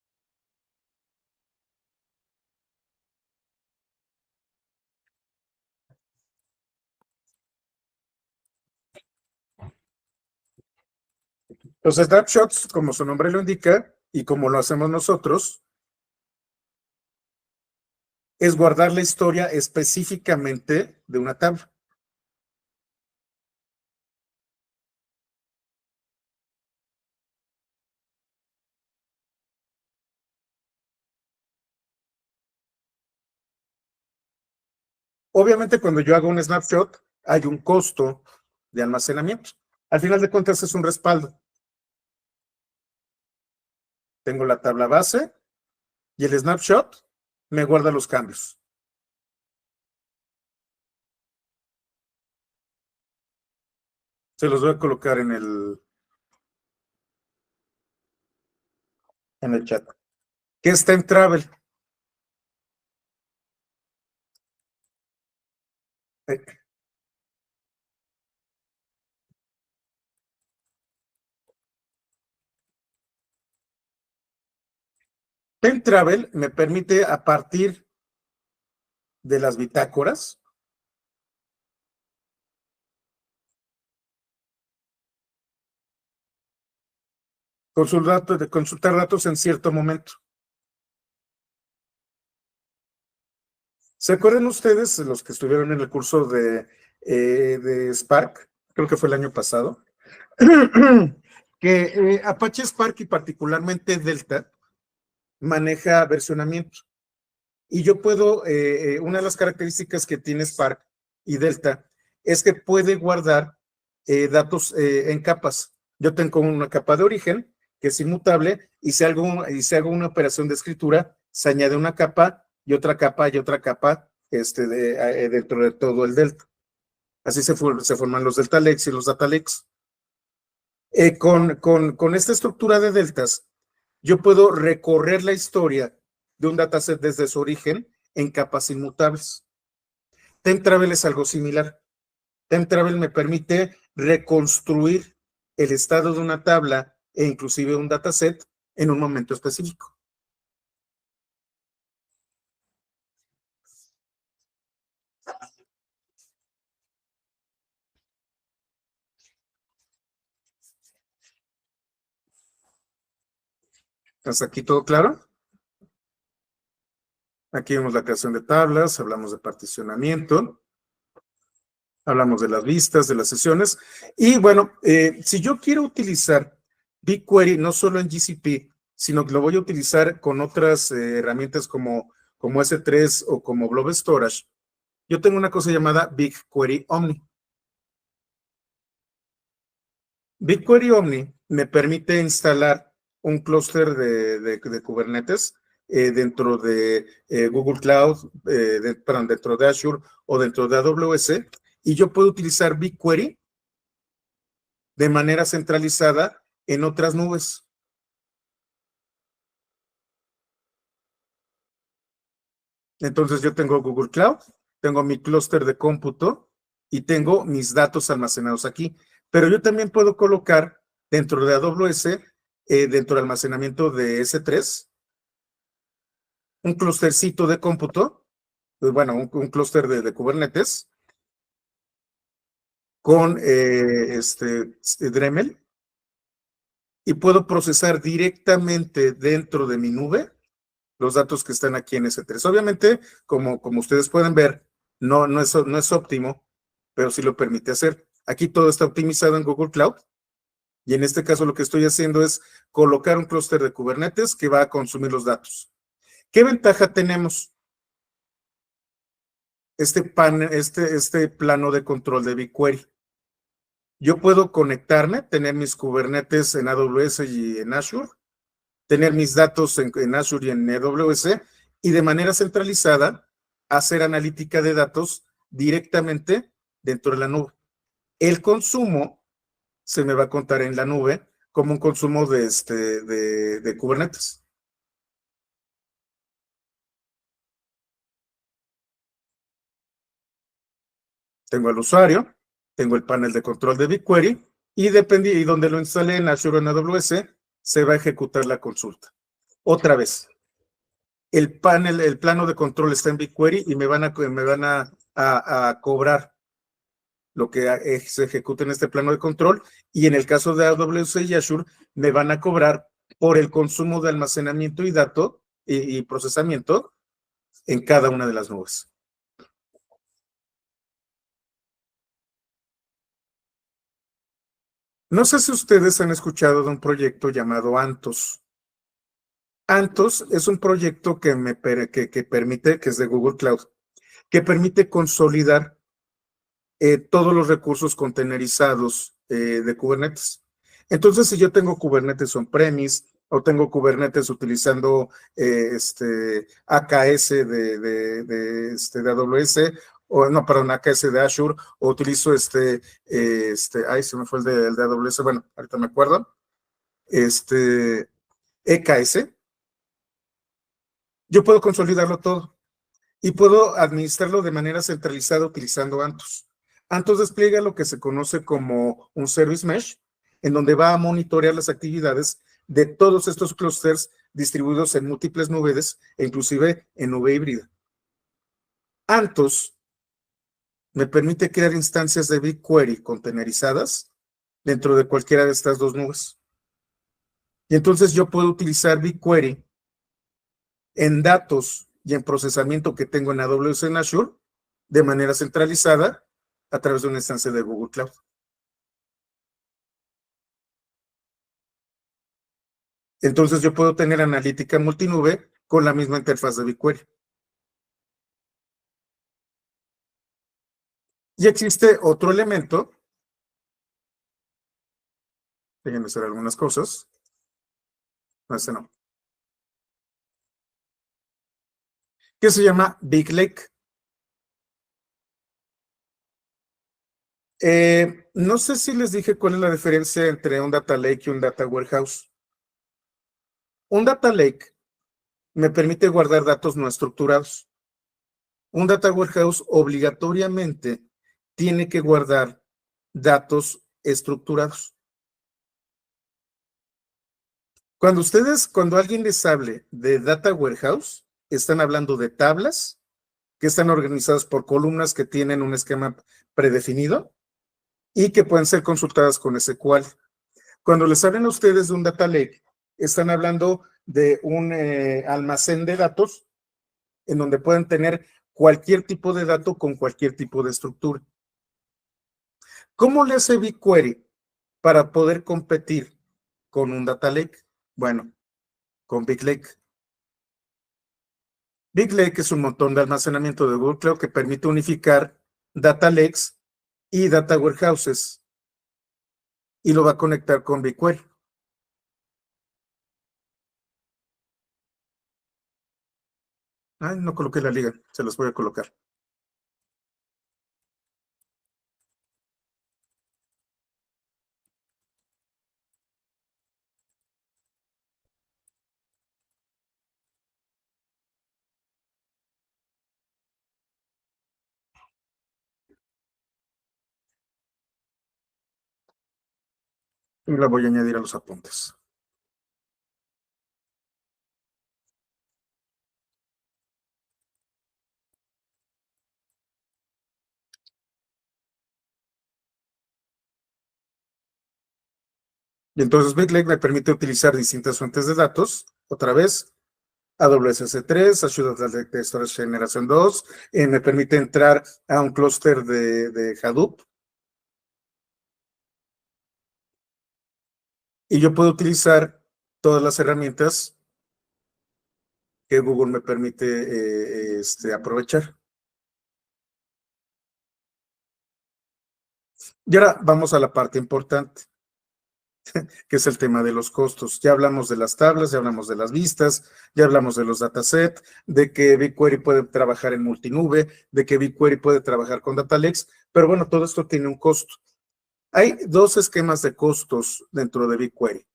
Los snapshots, como su nombre lo indica, y como lo hacemos nosotros, es guardar la historia específicamente de una tabla. Obviamente, cuando yo hago un snapshot, hay un costo de almacenamiento. Al final de cuentas, es un respaldo. Tengo la tabla base y el snapshot me guarda los cambios. Se los voy a colocar en el chat. ¿Qué es Time Travel? Time Travel me permite, a partir de las bitácoras, consultar datos en cierto momento. ¿Se acuerdan ustedes, los que estuvieron en el curso de Spark? Creo que fue el año pasado. Que Apache Spark y particularmente Delta maneja versionamiento. Y yo puedo, una de las características que tiene Spark y Delta es que puede guardar datos en capas. Yo tengo una capa de origen que es inmutable y si hago una operación de escritura, se añade una capa y otra capa y otra capa dentro de todo el Delta. Así se forman los Delta Lakes y los Data Lakes. Con esta estructura de deltas, yo puedo recorrer la historia de un dataset desde su origen en capas inmutables. Time Travel es algo similar. Time Travel me permite reconstruir el estado de una tabla e inclusive un dataset en un momento específico. ¿Hasta aquí todo claro? Aquí vemos la creación de tablas, hablamos de particionamiento, hablamos de las vistas, de las sesiones. Y bueno, si yo quiero utilizar BigQuery no solo en GCP, sino que lo voy a utilizar con otras herramientas como S3 o como Blob Storage, yo tengo una cosa llamada BigQuery Omni. BigQuery Omni me permite instalar un clúster de Kubernetes dentro de Google Cloud, dentro de Azure o dentro de AWS, y yo puedo utilizar BigQuery de manera centralizada en otras nubes. Entonces yo tengo Google Cloud, tengo mi clúster de cómputo y tengo mis datos almacenados aquí. Pero yo también puedo colocar dentro de AWS, dentro del almacenamiento de S3, un clústercito de cómputo, bueno, un clúster de Kubernetes con Dremel, y puedo procesar directamente dentro de mi nube los datos que están aquí en S3. Obviamente, como ustedes pueden ver, no es óptimo, pero sí lo permite hacer. Aquí todo está optimizado en Google Cloud, y en este caso lo que estoy haciendo es colocar un clúster de Kubernetes que va a consumir los datos. ¿Qué ventaja tenemos? Este plano de control de BigQuery. Yo puedo conectarme, tener mis Kubernetes en AWS y en Azure, tener mis datos en Azure y en AWS, y de manera centralizada hacer analítica de datos directamente dentro de la nube. El consumo se me va a contar en la nube como un consumo de Kubernetes. Tengo el usuario, tengo el panel de control de BigQuery y donde lo instalé en Azure o en AWS, se va a ejecutar la consulta. Otra vez, el plano de control está en BigQuery y me van a cobrar lo que se ejecuta en este plano de control, y en el caso de AWS y Azure me van a cobrar por el consumo de almacenamiento y procesamiento en cada una de las nubes. No sé si ustedes han escuchado de un proyecto llamado Anthos. Anthos es un proyecto que permite, que es de Google Cloud, que permite consolidar todos los recursos containerizados de Kubernetes. Entonces, si yo tengo Kubernetes on-premise o tengo Kubernetes utilizando AKS de AWS o no, perdón, AKS de Azure, o utilizo ay, se me fue el de AWS, bueno, ahorita me acuerdo, EKS, yo puedo consolidarlo todo y puedo administrarlo de manera centralizada utilizando Antus. Antus despliega lo que se conoce como un Service Mesh, en donde va a monitorear las actividades de todos estos clusters distribuidos en múltiples nubes e inclusive en nube híbrida. Antus me permite crear instancias de BigQuery containerizadas dentro de cualquiera de estas dos nubes. Y entonces yo puedo utilizar BigQuery en datos y en procesamiento que tengo en AWS en Azure de manera centralizada a través de una instancia de Google Cloud. Entonces yo puedo tener analítica multinube con la misma interfaz de BigQuery. Y existe otro elemento, déjenme hacer algunas cosas, no, no, que se llama Big Lake. No sé si les dije cuál es la diferencia entre un data lake y un data warehouse. Un data lake me permite guardar datos no estructurados. Un data warehouse obligatoriamente tiene que guardar datos estructurados. Cuando alguien les hable de data warehouse, están hablando de tablas que están organizadas por columnas que tienen un esquema predefinido y que pueden ser consultadas con SQL. Cuando les hablen a ustedes de un data lake, están hablando de un almacén de datos en donde pueden tener cualquier tipo de dato con cualquier tipo de estructura. ¿Cómo le hace BigQuery para poder competir con un data lake? Bueno, con Big Lake. Big Lake es un montón de almacenamiento de Google Cloud que permite unificar data lakes y data warehouses y lo va a conectar con BigQuery. Ay, no coloqué la liga, se los voy a colocar. Y la voy a añadir a los apuntes. Y entonces Big Lake me permite utilizar distintas fuentes de datos. Otra vez, AWS S3, Azure Data Storage Generación 2, me permite entrar a un clúster de Hadoop. Y yo puedo utilizar todas las herramientas que Google me permite aprovechar. Y ahora vamos a la parte importante, que es el tema de los costos. Ya hablamos de las tablas, ya hablamos de las vistas, ya hablamos de los datasets, de que BigQuery puede trabajar en multinube, de que BigQuery puede trabajar con data lakes, pero bueno, todo esto tiene un costo. Hay dos esquemas de costos dentro de BigQuery.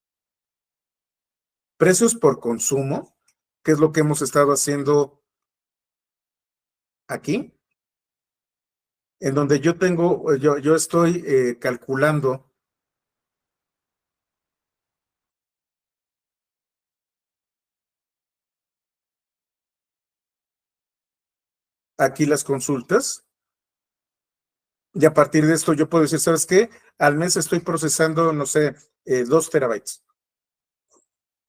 Precios por consumo, que es lo que hemos estado haciendo aquí, en donde yo estoy calculando aquí las consultas, y a partir de esto yo puedo decir, ¿sabes qué? Al mes estoy procesando, no sé, 2 terabytes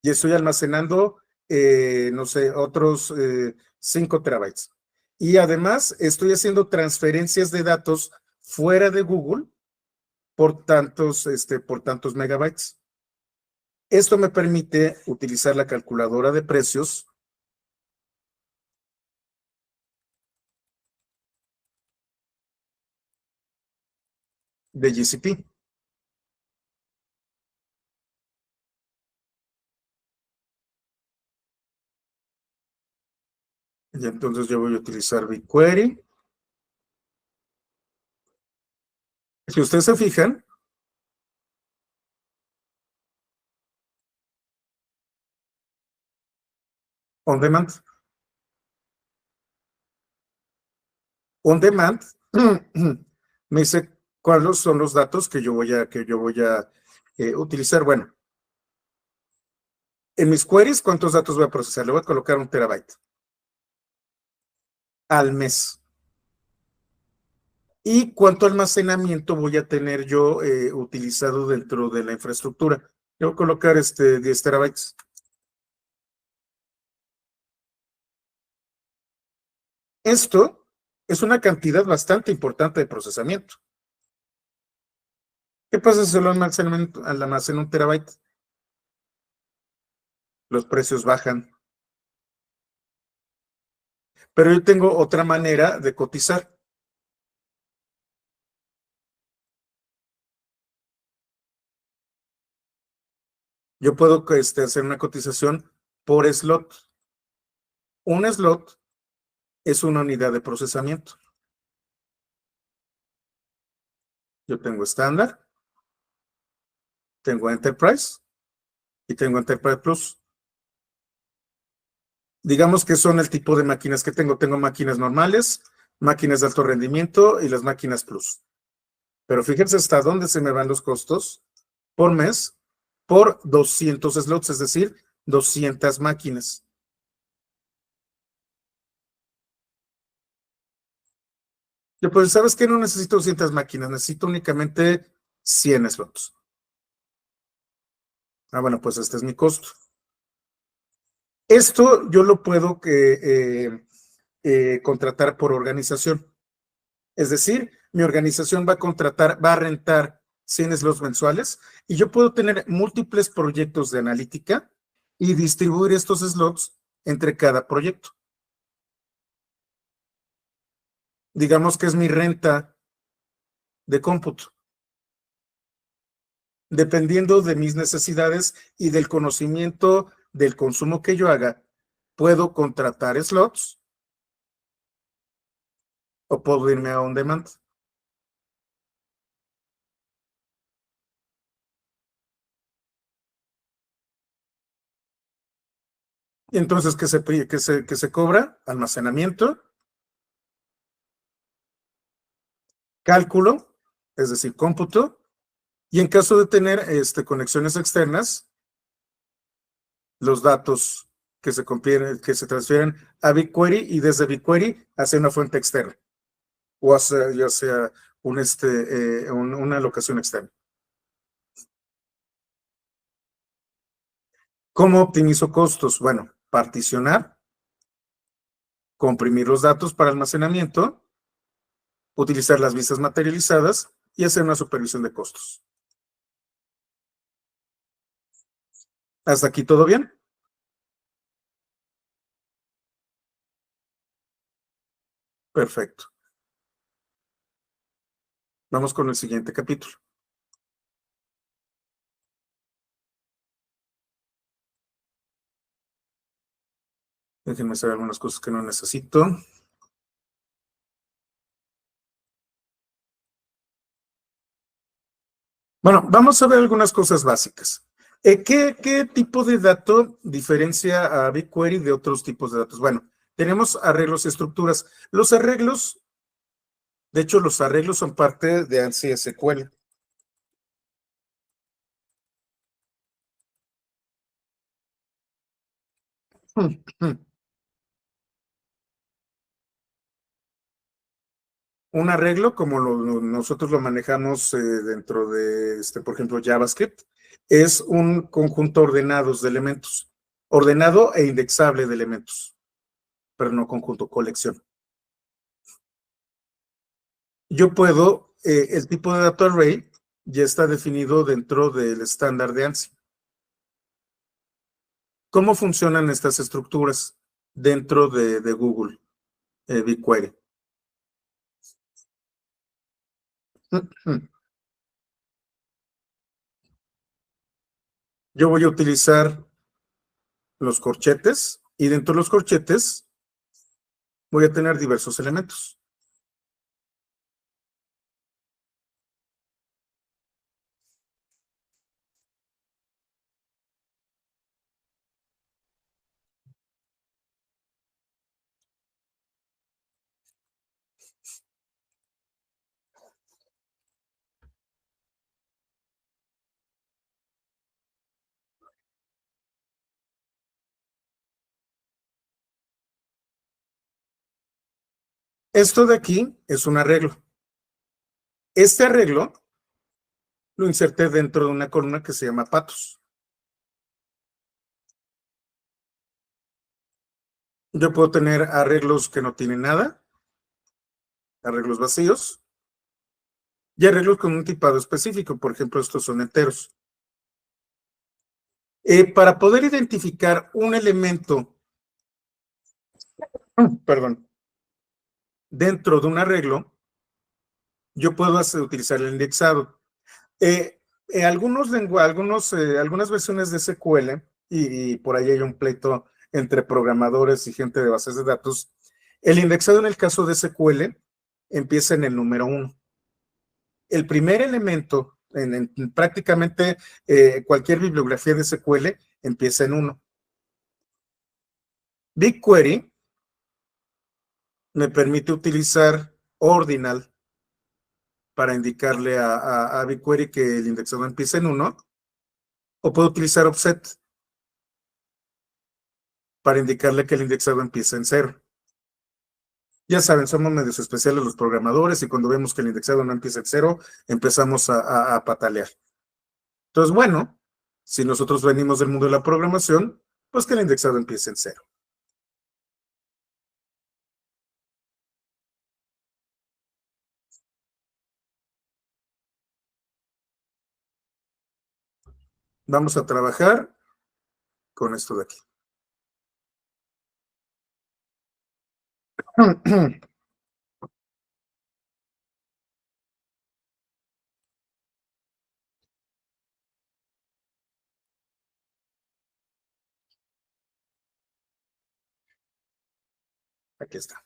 y estoy almacenando, no sé, otros 5 terabytes. Y además estoy haciendo transferencias de datos fuera de Google por tantos megabytes. Esto me permite utilizar la calculadora de precios de GCP. Y entonces yo voy a utilizar BigQuery Si ustedes se fijan, on demand, on demand, me dice cuáles son los datos que yo voy a utilizar. Bueno, en mis queries, ¿cuántos datos voy a procesar? Le voy a colocar 1 TB al mes. ¿Y cuánto almacenamiento voy a tener yo utilizado dentro de la infraestructura? Le voy a colocar 10 TB. Esto es una cantidad bastante importante de procesamiento. ¿Qué pasa si solo almaceno 1 TB? Los precios bajan. Pero yo tengo otra manera de cotizar. Yo puedo hacer una cotización por slot. Un slot es una unidad de procesamiento. Yo tengo estándar, tengo Enterprise y tengo Enterprise Plus. Digamos que son el tipo de máquinas que tengo. Tengo máquinas normales, máquinas de alto rendimiento y las máquinas Plus. Pero fíjense hasta dónde se me van los costos por mes por 200 slots, es decir, 200 máquinas. Yo pues, ¿sabes qué? No necesito 200 máquinas, necesito únicamente 100 slots. Ah, bueno, pues este es mi costo. Esto yo lo puedo contratar por organización. Es decir, mi organización va a rentar 100 slots mensuales y yo puedo tener múltiples proyectos de analítica y distribuir estos slots entre cada proyecto. Digamos que es mi renta de cómputo. Dependiendo de mis necesidades y del conocimiento del consumo que yo haga, puedo contratar slots o puedo irme a on demand. Y entonces, ¿qué se cobra? Almacenamiento, cálculo, es decir, cómputo, y en caso de tener conexiones externas, los datos que se transfieren a BigQuery y desde BigQuery hacia una fuente externa, o ya sea una locación externa. ¿Cómo optimizo costos? Bueno, particionar, comprimir los datos para almacenamiento, utilizar las vistas materializadas y hacer una supervisión de costos. ¿Hasta aquí todo bien? Perfecto. Vamos con el siguiente capítulo. Déjenme hacer algunas cosas que no necesito. Bueno, vamos a ver algunas cosas básicas. ¿Qué tipo de dato diferencia a BigQuery de otros tipos de datos? Bueno, tenemos arreglos y estructuras. De hecho, los arreglos son parte de ANSI SQL. Un arreglo, como nosotros lo manejamos dentro de, por ejemplo, JavaScript, es un conjunto ordenado de elementos, ordenado e indexable de elementos, pero no conjunto, colección. Yo puedo, el tipo de data array ya está definido dentro del estándar de ANSI. ¿Cómo funcionan estas estructuras dentro de Google BigQuery? Yo voy a utilizar los corchetes y dentro de los corchetes voy a tener diversos elementos. Esto de aquí es un arreglo. Este arreglo lo inserté dentro de una columna que se llama patos. Yo puedo tener arreglos que no tienen nada, arreglos vacíos, y arreglos con un tipado específico. Por ejemplo, estos son enteros. Para poder identificar un elemento, perdón, dentro de un arreglo, yo puedo utilizar el indexado. Algunas versiones de SQL, y por ahí hay un pleito entre programadores y gente de bases de datos, el indexado en el caso de SQL empieza en el número 1. El primer elemento, en prácticamente cualquier bibliografía de SQL, empieza en 1. BigQuery me permite utilizar ordinal para indicarle a BigQuery que el indexado empieza en 1, o puedo utilizar offset para indicarle que el indexado empieza en 0. Ya saben, somos medios especiales los programadores y cuando vemos que el indexado no empieza en 0, empezamos a patalear. Entonces, bueno, si nosotros venimos del mundo de la programación, pues que el indexado empiece en 0. Vamos a trabajar con esto de aquí. Aquí está.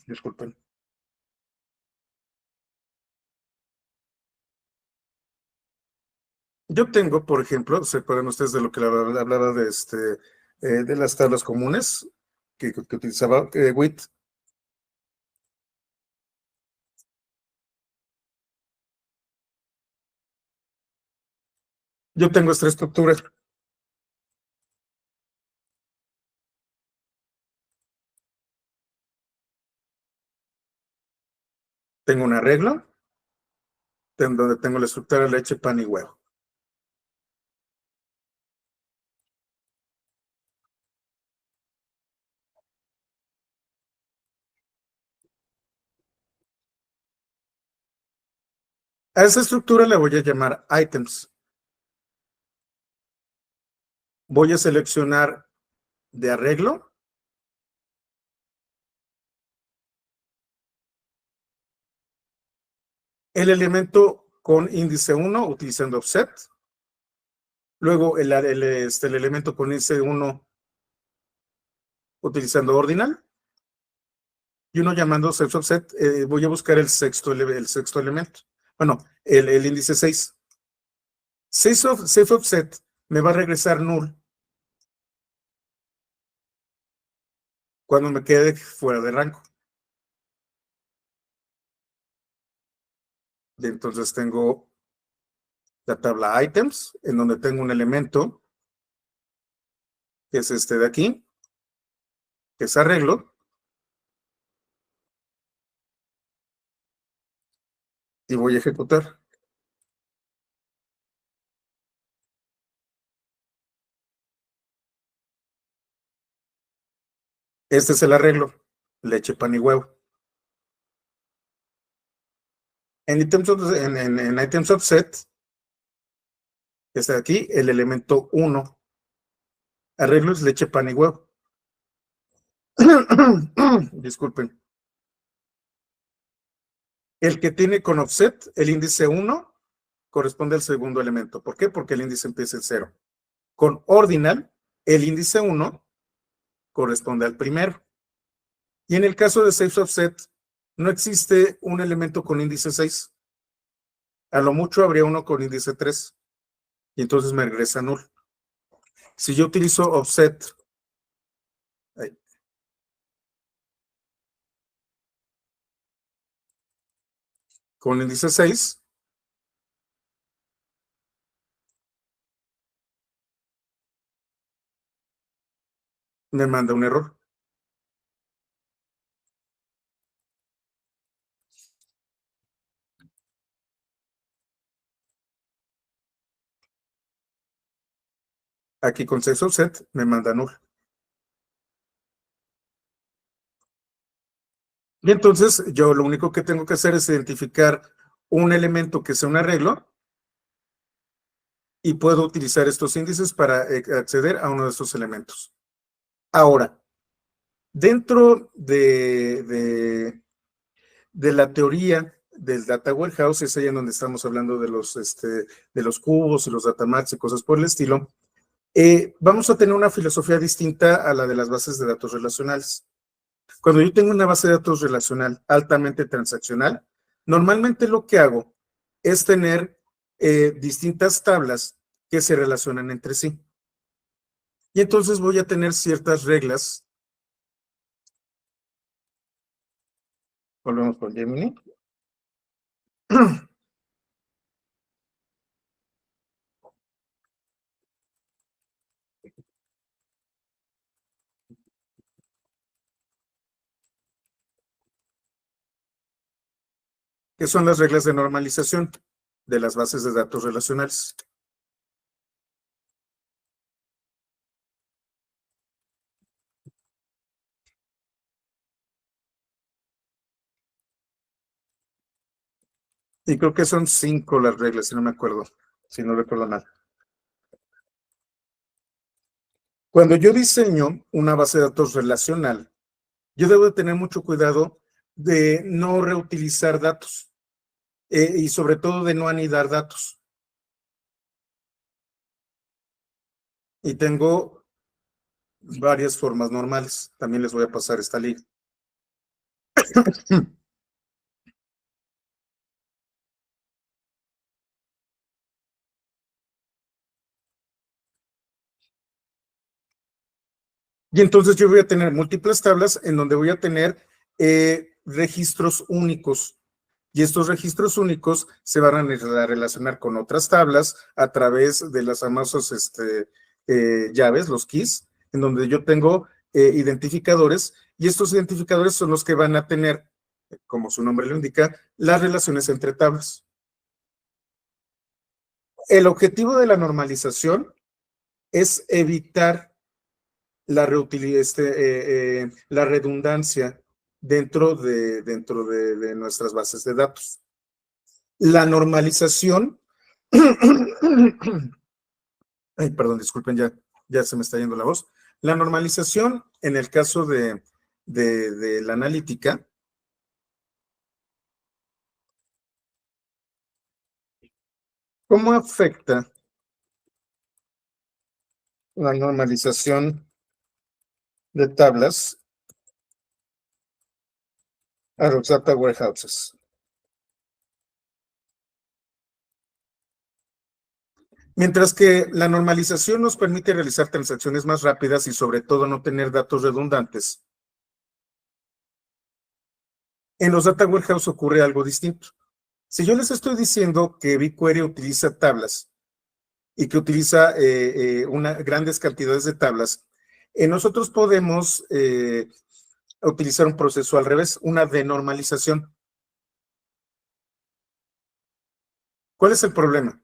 Disculpen. Yo tengo, por ejemplo, ¿se acuerdan ustedes de lo que hablaba de las tablas comunes que utilizaba WIT? Yo tengo esta estructura. Tengo un arreglo donde tengo la estructura leche, pan y huevo. A esa estructura le voy a llamar items. Voy a seleccionar de arreglo el elemento con índice 1 utilizando offset. Luego el elemento con índice 1 utilizando ordinal. Y uno llamando self offset, voy a buscar el sexto elemento. Bueno, el índice 6. Safe offset me va a regresar null cuando me quede fuera de rango. Y entonces tengo la tabla items, en donde tengo un elemento, que es este de aquí, que es arreglo, y voy a ejecutar. Este es el arreglo, leche, pan y huevo. En items offset, está aquí el elemento 1. Arreglo es leche, pan y huevo. Disculpen. El que tiene con offset, el índice 1, corresponde al segundo elemento. ¿Por qué? Porque el índice empieza en 0. Con ordinal, el índice 1 corresponde al primero. Y en el caso de safe offset, no existe un elemento con índice 6. A lo mucho habría uno con índice 3. Y entonces me regresa null. Si yo utilizo offset con índice 6, me manda un error. Aquí con set me manda null. Y entonces yo lo único que tengo que hacer es identificar un elemento que sea un arreglo y puedo utilizar estos índices para acceder a uno de estos elementos. Ahora, dentro de la teoría del Data Warehouse, es ahí en donde estamos hablando de los cubos y los datamats y cosas por el estilo, vamos a tener una filosofía distinta a la de las bases de datos relacionales. Cuando yo tengo una base de datos relacional altamente transaccional, normalmente lo que hago es tener distintas tablas que se relacionan entre sí. Y entonces voy a tener ciertas reglas. Volvemos con Gemini. Que son las reglas de normalización de las bases de datos relacionales. Y creo que son 5 las reglas, si no me acuerdo, si no recuerdo mal. Cuando yo diseño una base de datos relacional, yo debo de tener mucho cuidado de no reutilizar datos y sobre todo de no anidar datos. Y tengo varias formas normales. También les voy a pasar esta liga. Y entonces yo voy a tener múltiples tablas en donde voy a tener registros únicos. Y estos registros únicos se van a relacionar con otras tablas a través de las famosas llaves, los keys, en donde yo tengo identificadores, y estos identificadores son los que van a tener, como su nombre lo indica, las relaciones entre tablas. El objetivo de la normalización es evitar la redundancia dentro de nuestras bases de datos. La normalización, ay, perdón, disculpen, ya se me está yendo la voz. La normalización, en el caso de la analítica, ¿cómo afecta la normalización de tablas a los data warehouses? Mientras que la normalización nos permite realizar transacciones más rápidas y sobre todo no tener datos redundantes, en los data warehouse ocurre algo distinto. Si yo les estoy diciendo que BigQuery utiliza tablas y que utiliza grandes cantidades de tablas, nosotros podemos utilizar un proceso al revés, una denormalización. ¿Cuál es el problema?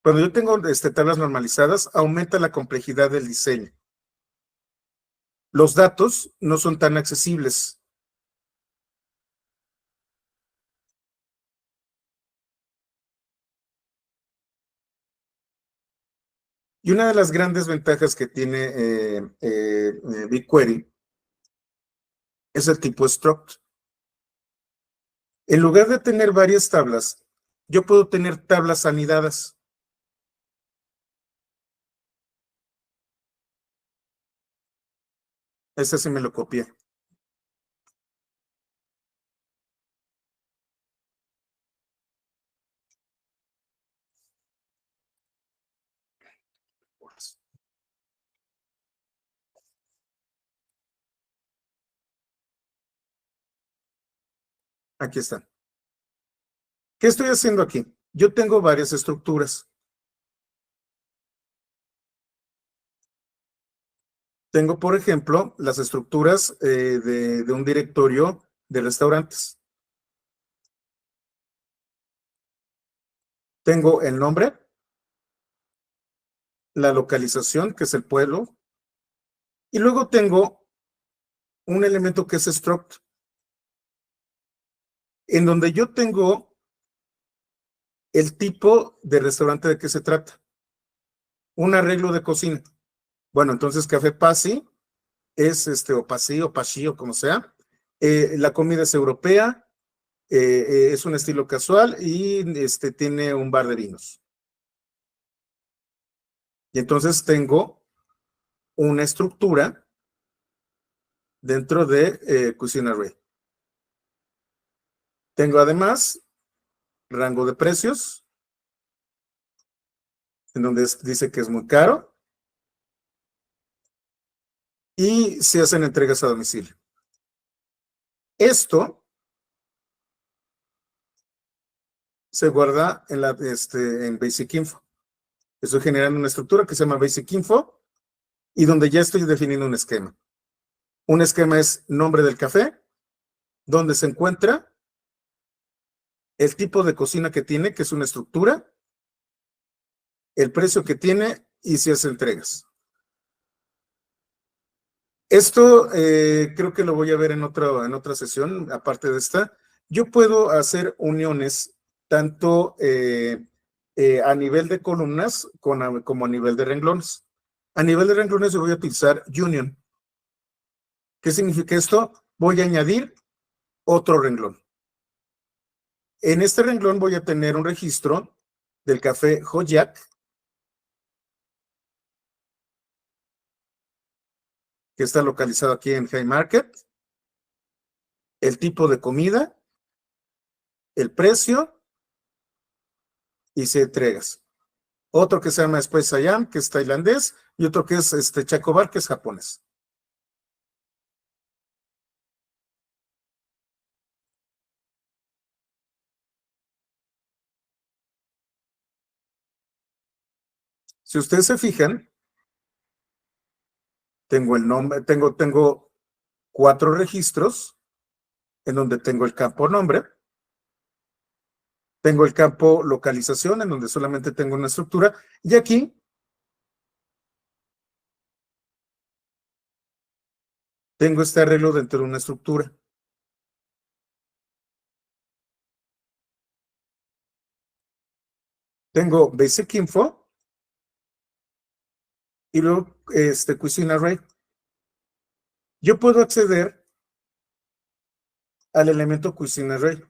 Cuando yo tengo tablas normalizadas, aumenta la complejidad del diseño. Los datos no son tan accesibles. Y una de las grandes ventajas que tiene BigQuery es el tipo struct. En lugar de tener varias tablas, yo puedo tener tablas anidadas. Ese sí me lo copié. Aquí está. ¿Qué estoy haciendo aquí? Yo tengo varias estructuras. Tengo, por ejemplo, las estructuras de un directorio de restaurantes. Tengo el nombre, la localización, que es el pueblo, y luego tengo un elemento que es struct, en donde yo tengo el tipo de restaurante de que se trata, un arreglo de cocina. Bueno, entonces Café Pasi es o Pasi o Pashi o como sea. La comida es europea, es un estilo casual y tiene un bar de vinos. Y entonces tengo una estructura dentro de Cuisine Array. Tengo además rango de precios, en donde dice que es muy caro, y se hacen entregas a domicilio. Esto se guarda en Basic Info. Estoy generando una estructura que se llama Basic Info y donde ya estoy definiendo un esquema. Un esquema es nombre del café, donde se encuentra, el tipo de cocina que tiene, que es una estructura, el precio que tiene y si hace entregas. Esto creo que lo voy a ver en otra sesión, aparte de esta. Yo puedo hacer uniones tanto a nivel de columnas como a nivel de renglones. A nivel de renglones yo voy a utilizar union. ¿Qué significa esto? Voy a añadir otro renglón. En este renglón voy a tener un registro del café Hoyak, que está localizado aquí en Haymarket, el tipo de comida, el precio y si entregas. Otro que se llama Spice Siam, que es tailandés, y otro que es Chacobar, que es japonés. Si ustedes se fijan, tengo el nombre, tengo 4 registros en donde tengo el campo nombre, tengo el campo localización en donde solamente tengo una estructura y aquí tengo este arreglo dentro de una estructura. Tengo Basic Info y luego Cuisine Array. Yo puedo acceder al elemento Cuisine Array.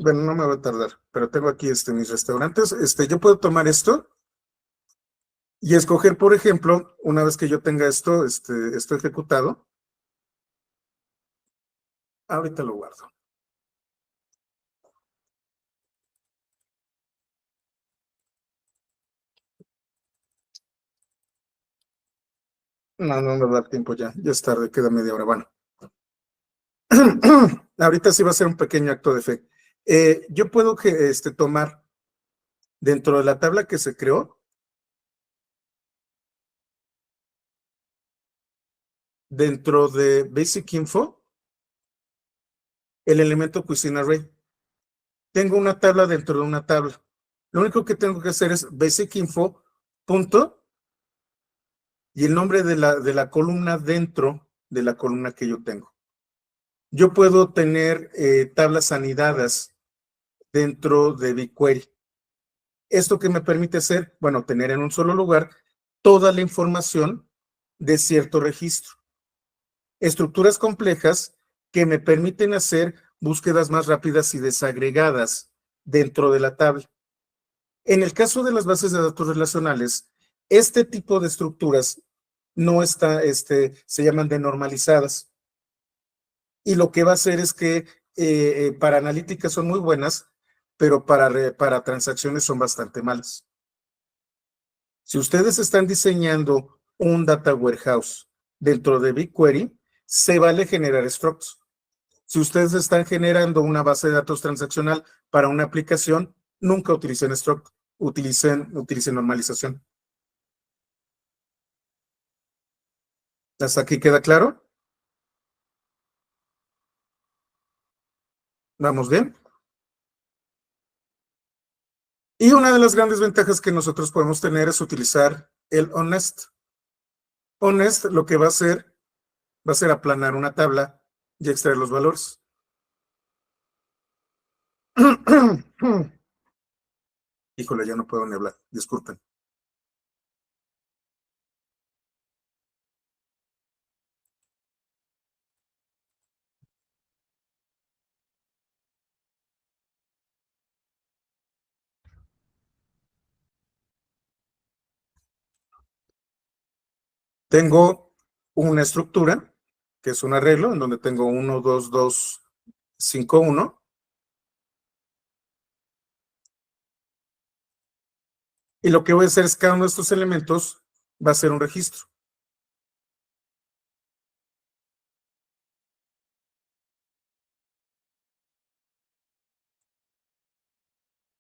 Bueno, no me va a tardar, pero tengo aquí mis restaurantes. Yo puedo tomar esto y escoger, por ejemplo, una vez que yo tenga esto ejecutado, ahorita lo guardo. No, no me va a dar tiempo ya es tarde, queda media hora. Bueno, ahorita sí va a ser un pequeño acto de fe. Yo puedo tomar dentro de la tabla que se creó, dentro de Basic Info, el elemento Cuisine Array. Tengo una tabla dentro de una tabla. Lo único que tengo que hacer es Basic Info, punto, y el nombre de la columna dentro de la columna que yo tengo. Yo puedo tener tablas anidadas dentro de BigQuery. ¿Esto que me permite hacer? Bueno, tener en un solo lugar toda la información de cierto registro. Estructuras complejas que me permiten hacer búsquedas más rápidas y desagregadas dentro de la tabla. En el caso de las bases de datos relacionales, este tipo de estructuras no está, se llaman denormalizadas. y lo que va a hacer es que para analítica son muy buenas, pero para transacciones son bastante malas. Si ustedes están diseñando un data warehouse dentro de BigQuery, se vale generar structs. Si ustedes están generando una base de datos transaccional para una aplicación, nunca utilicen struct, utilicen normalización. ¿Hasta aquí queda claro? ¿Vamos bien? Y una de las grandes ventajas que nosotros podemos tener es utilizar el honest. Honest lo que va a ser aplanar una tabla y extraer los valores. Híjole, ya no puedo ni hablar, disculpen. Tengo una estructura, que es un arreglo, en donde tengo 1, 2, 2, 5, 1. Y lo que voy a hacer es cada uno de estos elementos va a ser un registro.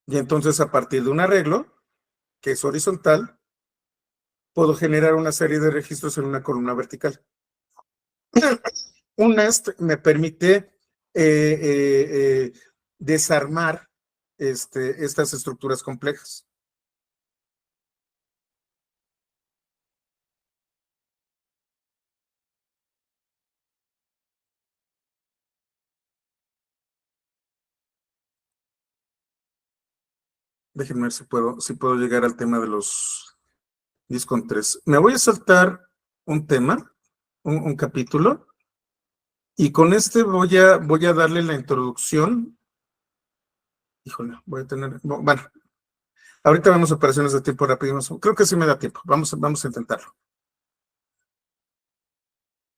Y entonces a partir de un arreglo, que es horizontal, puedo generar una serie de registros en una columna vertical. Un nest me permite desarmar estas estructuras complejas. Déjenme ver si puedo llegar al tema de los Discon 3. Me voy a saltar un tema, un capítulo, y con este voy a darle la introducción. Híjole, voy a tener, bueno, ahorita vemos operaciones de tiempo rápido. Creo que sí me da tiempo. Vamos a intentarlo.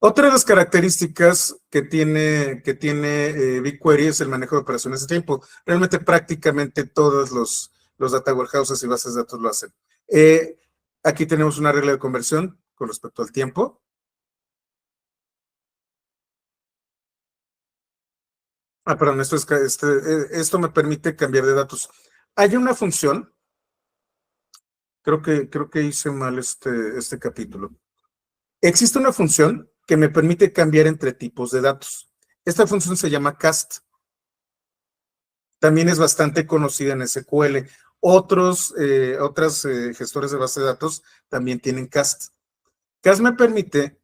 Otra de las características que tiene BigQuery es el manejo de operaciones de tiempo. Realmente prácticamente todos los data warehouses y bases de datos lo hacen. Eh, Aquí tenemos una regla de conversión con respecto al tiempo. Perdón, esto me permite cambiar de datos. Hay una función, creo que hice mal este capítulo. Existe una función que me permite cambiar entre tipos de datos. Esta función se llama cast. También es bastante conocida en SQL. Otras gestores de base de datos también tienen cast. Cast me permite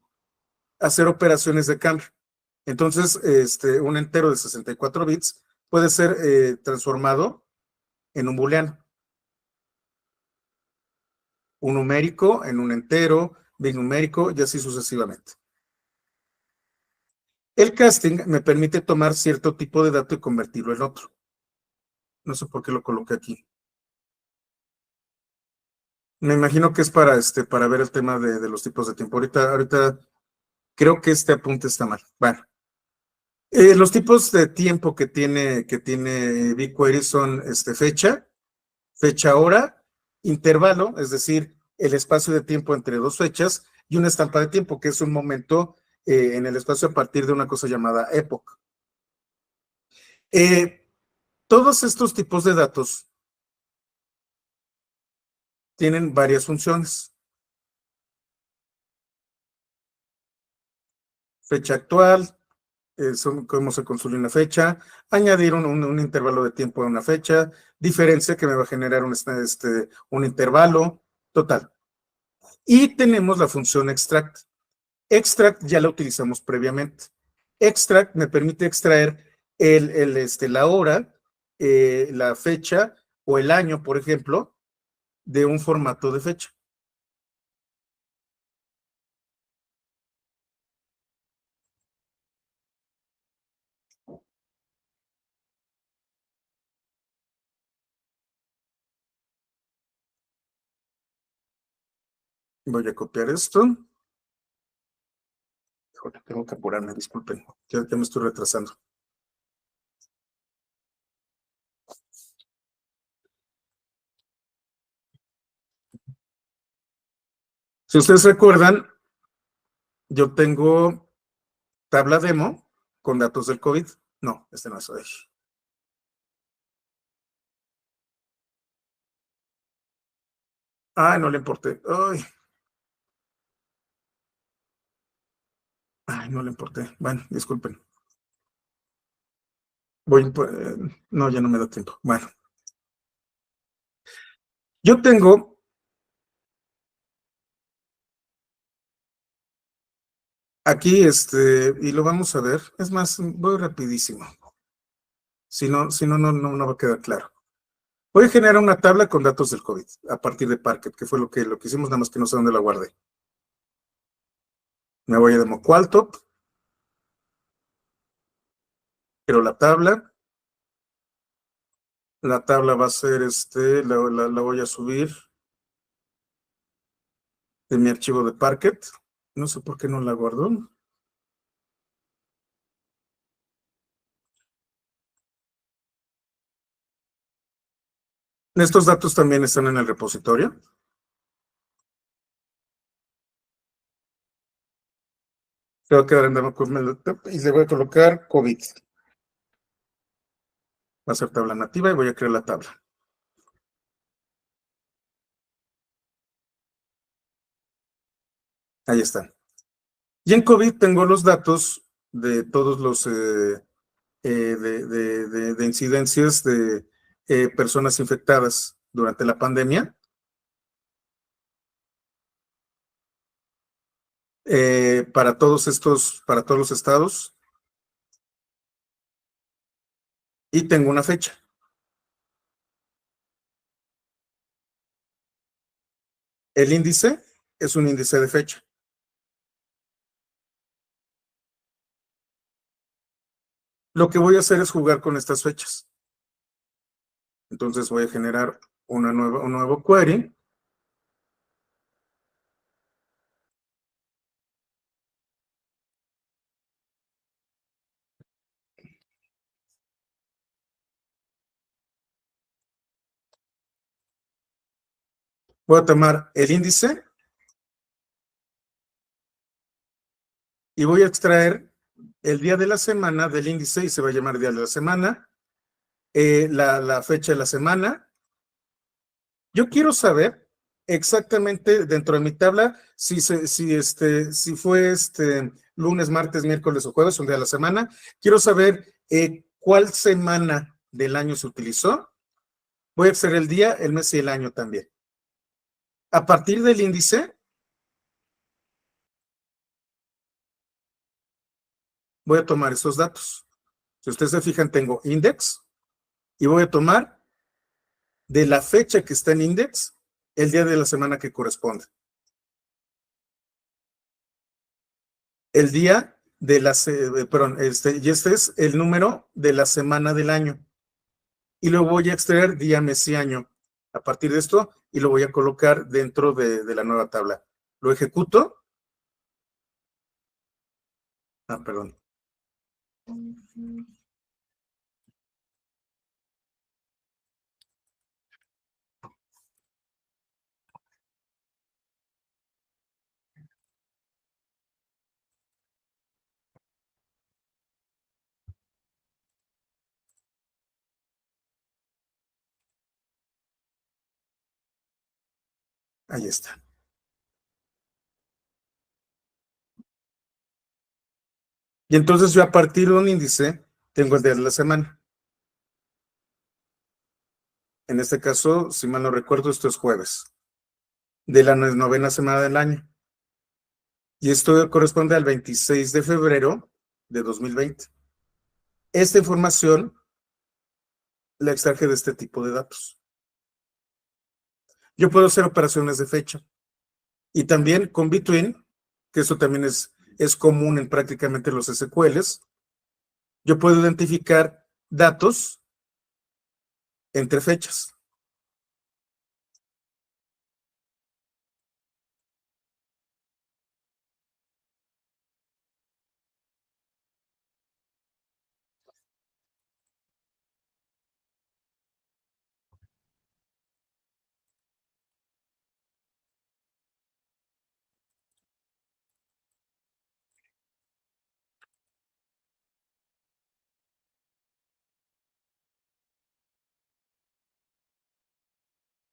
hacer operaciones de cambio. Entonces, un entero de 64 bits puede ser transformado en un booleano, un numérico en un entero, binumérico y así sucesivamente. El casting me permite tomar cierto tipo de dato y convertirlo en otro. No sé por qué lo coloqué aquí. Me imagino que es para ver el tema de los tipos de tiempo. Ahorita creo que este apunte está mal. Bueno, los tipos de tiempo que tiene BigQuery son fecha hora, intervalo, es decir, el espacio de tiempo entre dos fechas, y una estampa de tiempo, que es un momento en el espacio a partir de una cosa llamada epoch. Todos estos tipos de datos tienen varias funciones. Fecha actual, cómo se construye una fecha, añadir un intervalo de tiempo a una fecha, diferencia que me va a generar un intervalo total. Y tenemos la función extract. Extract ya la utilizamos previamente. Extract me permite extraer la hora, la fecha o el año, por ejemplo, de un formato de fecha. Voy a copiar esto. Híjole, tengo que apurarme, disculpen, ya me estoy retrasando. Si ustedes recuerdan, yo tengo tabla demo con datos del COVID. No, este no es. Ay, ay, no le importé. Ay, no le importé. Bueno, disculpen. No, ya no me da tiempo. Bueno, yo tengo aquí, y lo vamos a ver. Es más, voy rapidísimo. Si no, no va a quedar claro. Voy a generar una tabla con datos del COVID a partir de Parquet, que fue lo que hicimos, nada más que no sé dónde la guardé. Me voy a Demo Qualtop, quiero la tabla. La tabla va a ser, la voy a subir de mi archivo de Parquet. No sé por qué no la guardo. Estos datos también están en el repositorio. Se va a quedar en Demo y le voy a colocar COVID. Va a ser tabla nativa y voy a crear la tabla. Ahí están. Y en COVID tengo los datos de todos los de incidencias de personas infectadas durante la pandemia para todos los estados, y tengo una fecha. El índice es un índice de fecha. Lo que voy a hacer es jugar con estas fechas. Entonces voy a generar un nuevo query. Voy a tomar el índice y voy a extraer el día de la semana del índice y se va a llamar día de la semana, la fecha de la semana. Yo quiero saber exactamente dentro de mi tabla si fue lunes, martes, miércoles o jueves, un día de la semana. Quiero saber cuál semana del año se utilizó. Voy a extraer el día, el mes y el año también. A partir del índice, voy a tomar esos datos. Si ustedes se fijan, tengo index y voy a tomar de la fecha que está en index el día de la semana que corresponde. El día de la, perdón, y este es el número de la semana del año. Y luego voy a extraer día, mes y año a partir de esto y lo voy a colocar dentro de la nueva tabla. Lo ejecuto. Perdón. Ahí está. Y entonces yo a partir de un índice tengo el día de la semana. En este caso, si mal no recuerdo, esto es jueves de la novena semana del año. Y esto corresponde al 26 de febrero de 2020. Esta información la extraje de este tipo de datos. Yo puedo hacer operaciones de fecha. Y también con Between, que eso también es común en prácticamente los SQLs, yo puedo identificar datos entre fechas.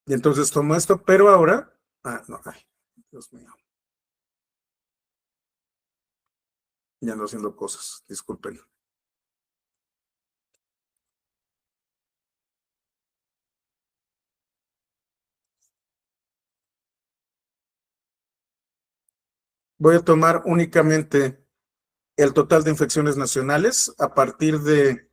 Y entonces tomo esto, pero ahora, no, ay, Dios mío, ya ando haciendo cosas, disculpen. Voy a tomar únicamente el total de infecciones nacionales a partir de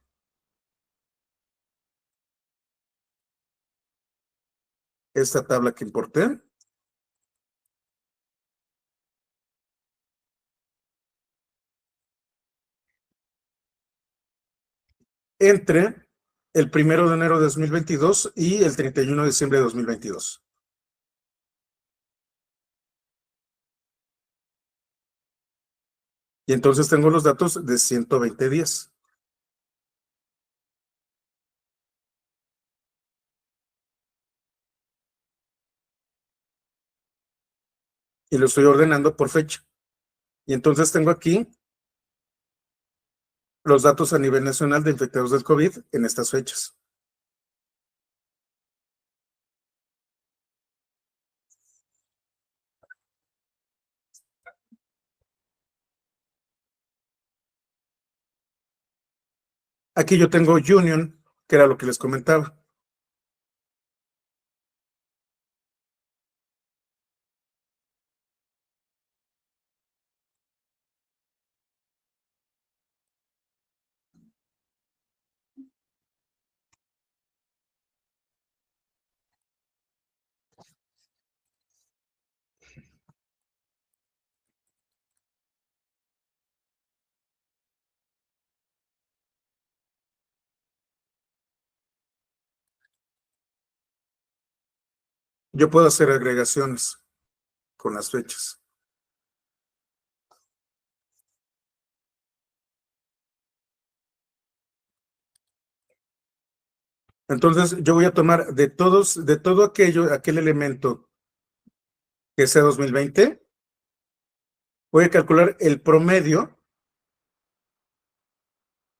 esta tabla que importé, entre el 1 de enero de 2022 y el 31 de diciembre de 2022. Y entonces tengo los datos de 120 días. Y lo estoy ordenando por fecha. Y entonces tengo aquí los datos a nivel nacional de infectados del COVID en estas fechas. Aquí yo tengo Union, que era lo que les comentaba. Yo puedo hacer agregaciones con las fechas. Entonces, yo voy a tomar de todo aquel elemento que sea 2020, voy a calcular el promedio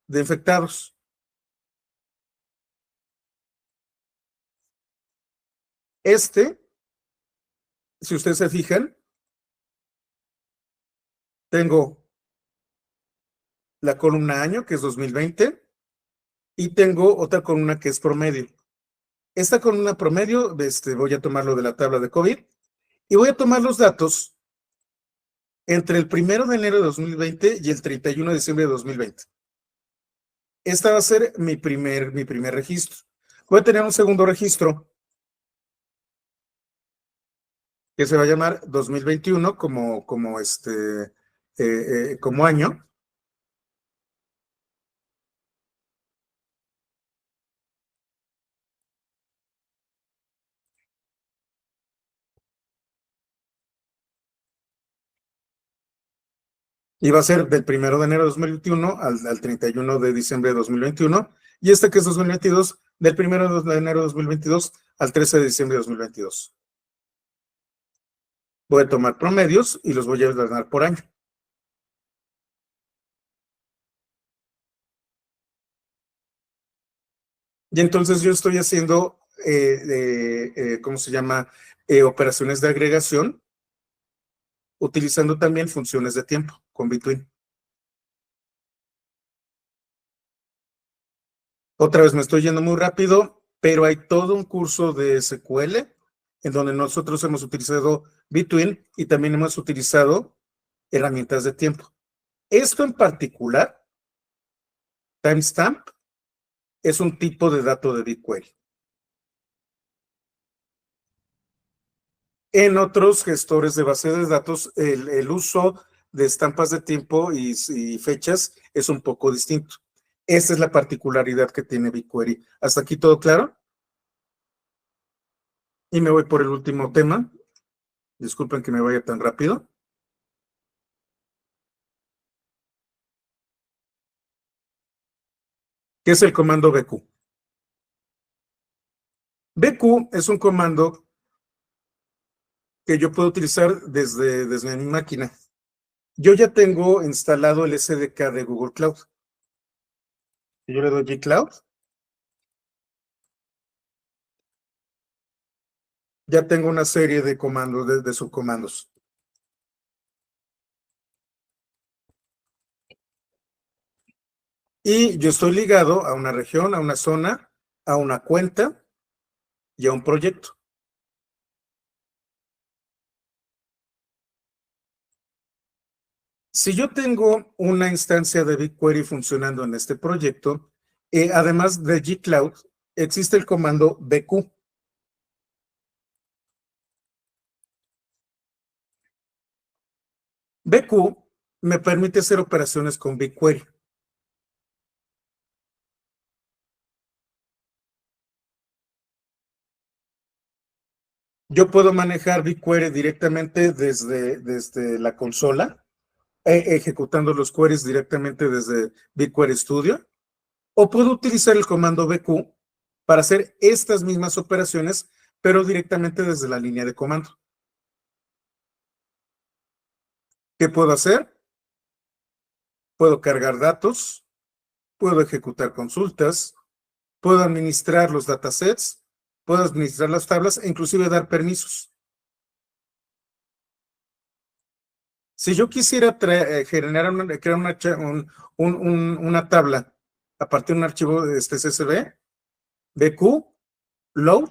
de infectados. Si ustedes se fijan, tengo la columna año, que es 2020, y tengo otra columna que es promedio. Esta columna promedio, voy a tomarlo de la tabla de COVID, y voy a tomar los datos entre el 1 de enero de 2020 y el 31 de diciembre de 2020. Esta va a ser mi primer registro. Voy a tener un segundo registro que se va a llamar 2021 como año. Y va a ser del 1 de enero de 2021 al 31 de diciembre de 2021. Y este que es 2022, del 1 de enero de 2022 al 13 de diciembre de 2022. Voy a tomar promedios y los voy a ordenar por año. Y entonces yo estoy haciendo, ¿cómo se llama? Operaciones de agregación, utilizando también funciones de tiempo con Between. Otra vez me estoy yendo muy rápido, pero hay todo un curso de SQL en donde nosotros hemos utilizado Between y también hemos utilizado herramientas de tiempo. Esto en particular, timestamp, es un tipo de dato de BigQuery. En otros gestores de base de datos, el uso de estampas de tiempo y fechas es un poco distinto. Esa es la particularidad que tiene BigQuery. ¿Hasta aquí todo claro? Y me voy por el último tema. Disculpen que me vaya tan rápido. ¿Qué es el comando BQ? BQ es un comando que yo puedo utilizar desde mi máquina. Yo ya tengo instalado el SDK de Google Cloud. Yo le doy G Cloud. ya tengo una serie de comandos, de subcomandos. Y yo estoy ligado a una región, a una zona, a una cuenta y a un proyecto. Si yo tengo una instancia de BigQuery funcionando en este proyecto, además de G-Cloud, existe el comando BQ. BQ me permite hacer operaciones con BigQuery. Yo puedo manejar BigQuery directamente desde la consola, ejecutando los queries directamente desde BigQuery Studio, o puedo utilizar el comando BQ para hacer estas mismas operaciones, pero directamente desde la línea de comando. ¿Qué puedo hacer? Puedo cargar datos, puedo ejecutar consultas, puedo administrar los datasets, puedo administrar las tablas e inclusive dar permisos. Si yo quisiera generar crear una tabla a partir de un archivo de CSV, BQ, load,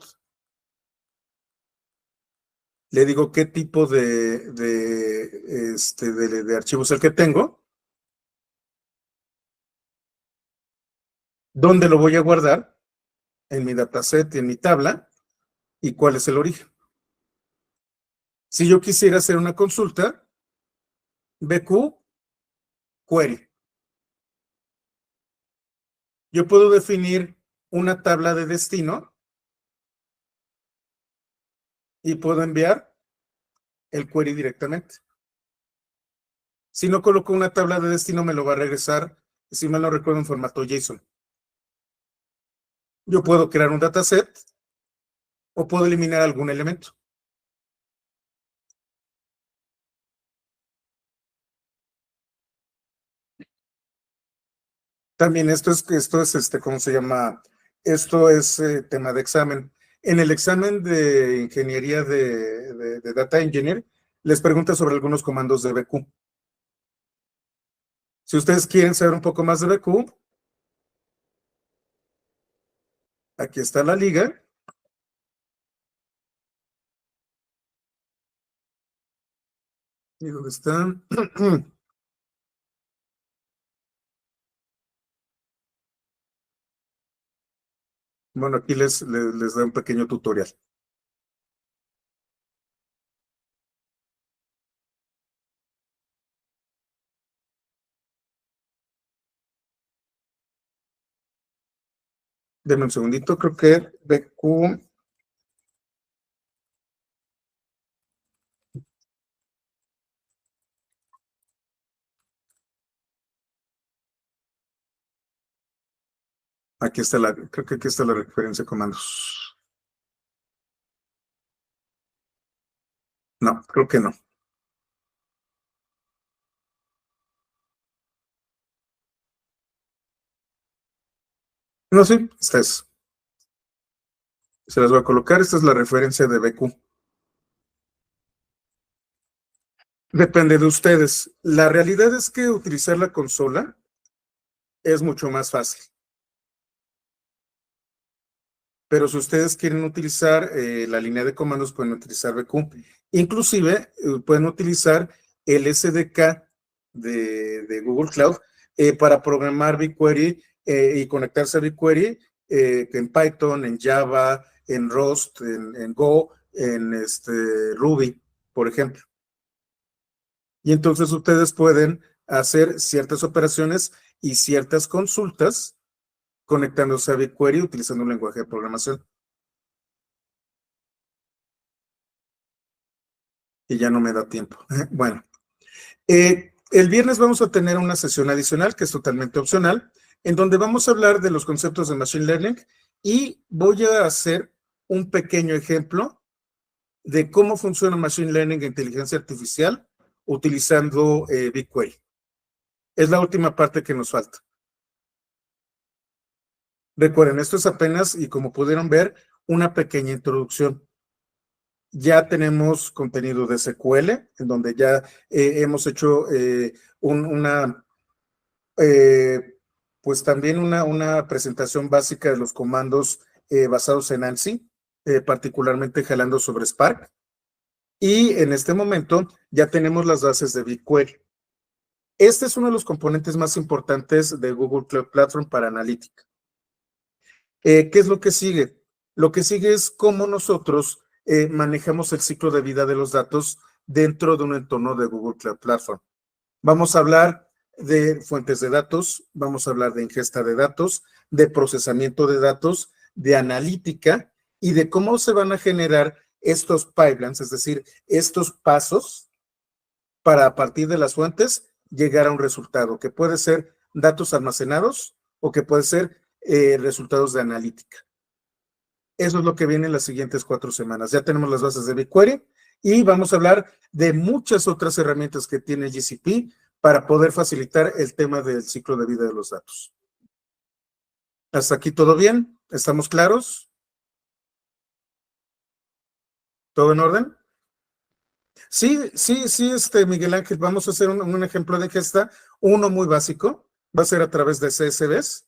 le digo qué tipo de archivo es el que tengo, dónde lo voy a guardar, en mi dataset y en mi tabla, y cuál es el origen. Si yo quisiera hacer una consulta, BQ, query. Yo puedo definir una tabla de destino y puedo enviar el query directamente. Si no coloco una tabla de destino, me lo va a regresar, si me lo recuerdo, en formato JSON. Yo puedo crear un dataset o puedo eliminar algún elemento. También esto es ¿cómo se llama? Esto es tema de examen. En el examen de ingeniería de Data Engineer, les pregunta sobre algunos comandos de BQ. Si ustedes quieren saber un poco más de BQ, aquí está la liga. ¿Y dónde están? Bueno, aquí les da un pequeño tutorial. Denme un segundito, creo que BQ. Aquí está creo que aquí está la referencia de comandos. No, creo que no. No, sí, esta es. Se las voy a colocar. Esta es la referencia de BQ. Depende de ustedes. La realidad es que utilizar la consola es mucho más fácil. Pero si ustedes quieren utilizar la línea de comandos, pueden utilizar BQ. Inclusive, pueden utilizar el SDK de Google Cloud para programar BigQuery y conectarse a BigQuery en Python, en Java, en Rust, en Go, en Ruby, por ejemplo. Y entonces ustedes pueden hacer ciertas operaciones y ciertas consultas conectándose a BigQuery utilizando un lenguaje de programación. Y ya no me da tiempo. Bueno, el viernes vamos a tener una sesión adicional que es totalmente opcional, en donde vamos a hablar de los conceptos de Machine Learning y voy a hacer un pequeño ejemplo de cómo funciona Machine Learning e inteligencia artificial utilizando BigQuery. Es la última parte que nos falta. Recuerden, esto es apenas, y como pudieron ver, una pequeña introducción. ya tenemos contenido de SQL, en donde ya hemos hecho pues también una presentación básica de los comandos basados en ANSI, particularmente jalando sobre Spark. Y en este momento ya tenemos las bases de BigQuery. Este es uno de los componentes más importantes de Google Cloud Platform para analítica. ¿Qué es lo que sigue? Lo que sigue es cómo nosotros manejamos el ciclo de vida de los datos dentro de un entorno de Google Cloud Platform. Vamos a hablar de fuentes de datos, vamos a hablar de ingesta de datos, de procesamiento de datos, de analítica y de cómo se van a generar estos pipelines, es decir, estos pasos para a partir de las fuentes llegar a un resultado, que puede ser datos almacenados o que puede ser resultados de analítica. Eso es lo que viene en las siguientes 4 semanas. Ya tenemos las bases de BigQuery y vamos a hablar de muchas otras herramientas que tiene GCP para poder facilitar el tema del ciclo de vida de los datos. ¿Hasta aquí todo bien? ¿Estamos claros? ¿Todo en orden? Sí, Miguel Ángel, vamos a hacer un ejemplo de ingesta, uno muy básico, va a ser a través de CSVs,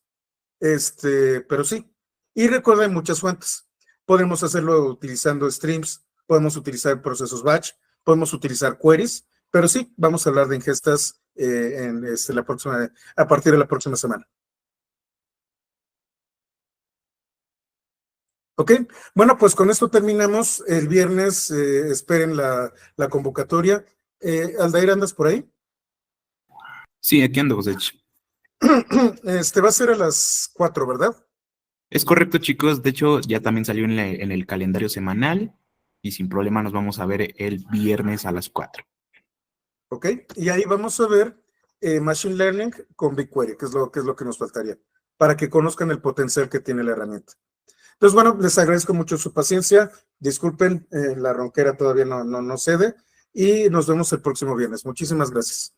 pero sí. Y recuerda, hay muchas fuentes. Podemos hacerlo utilizando streams, podemos utilizar procesos batch, podemos utilizar queries, pero sí, vamos a hablar de ingestas a partir de la próxima semana. Ok, bueno, pues con esto terminamos. El viernes esperen la convocatoria. Aldair, ¿andas por ahí? Sí, aquí ando, de hecho. Va a ser a las 4, ¿verdad? Es correcto, chicos. De hecho, ya también salió en el calendario semanal y sin problema nos vamos a ver el viernes a las 4. Ok, y ahí vamos a ver Machine Learning con BigQuery, que es lo que nos faltaría, para que conozcan el potencial que tiene la herramienta. Entonces, bueno, les agradezco mucho su paciencia. Disculpen, la ronquera todavía no cede y nos vemos el próximo viernes. Muchísimas gracias.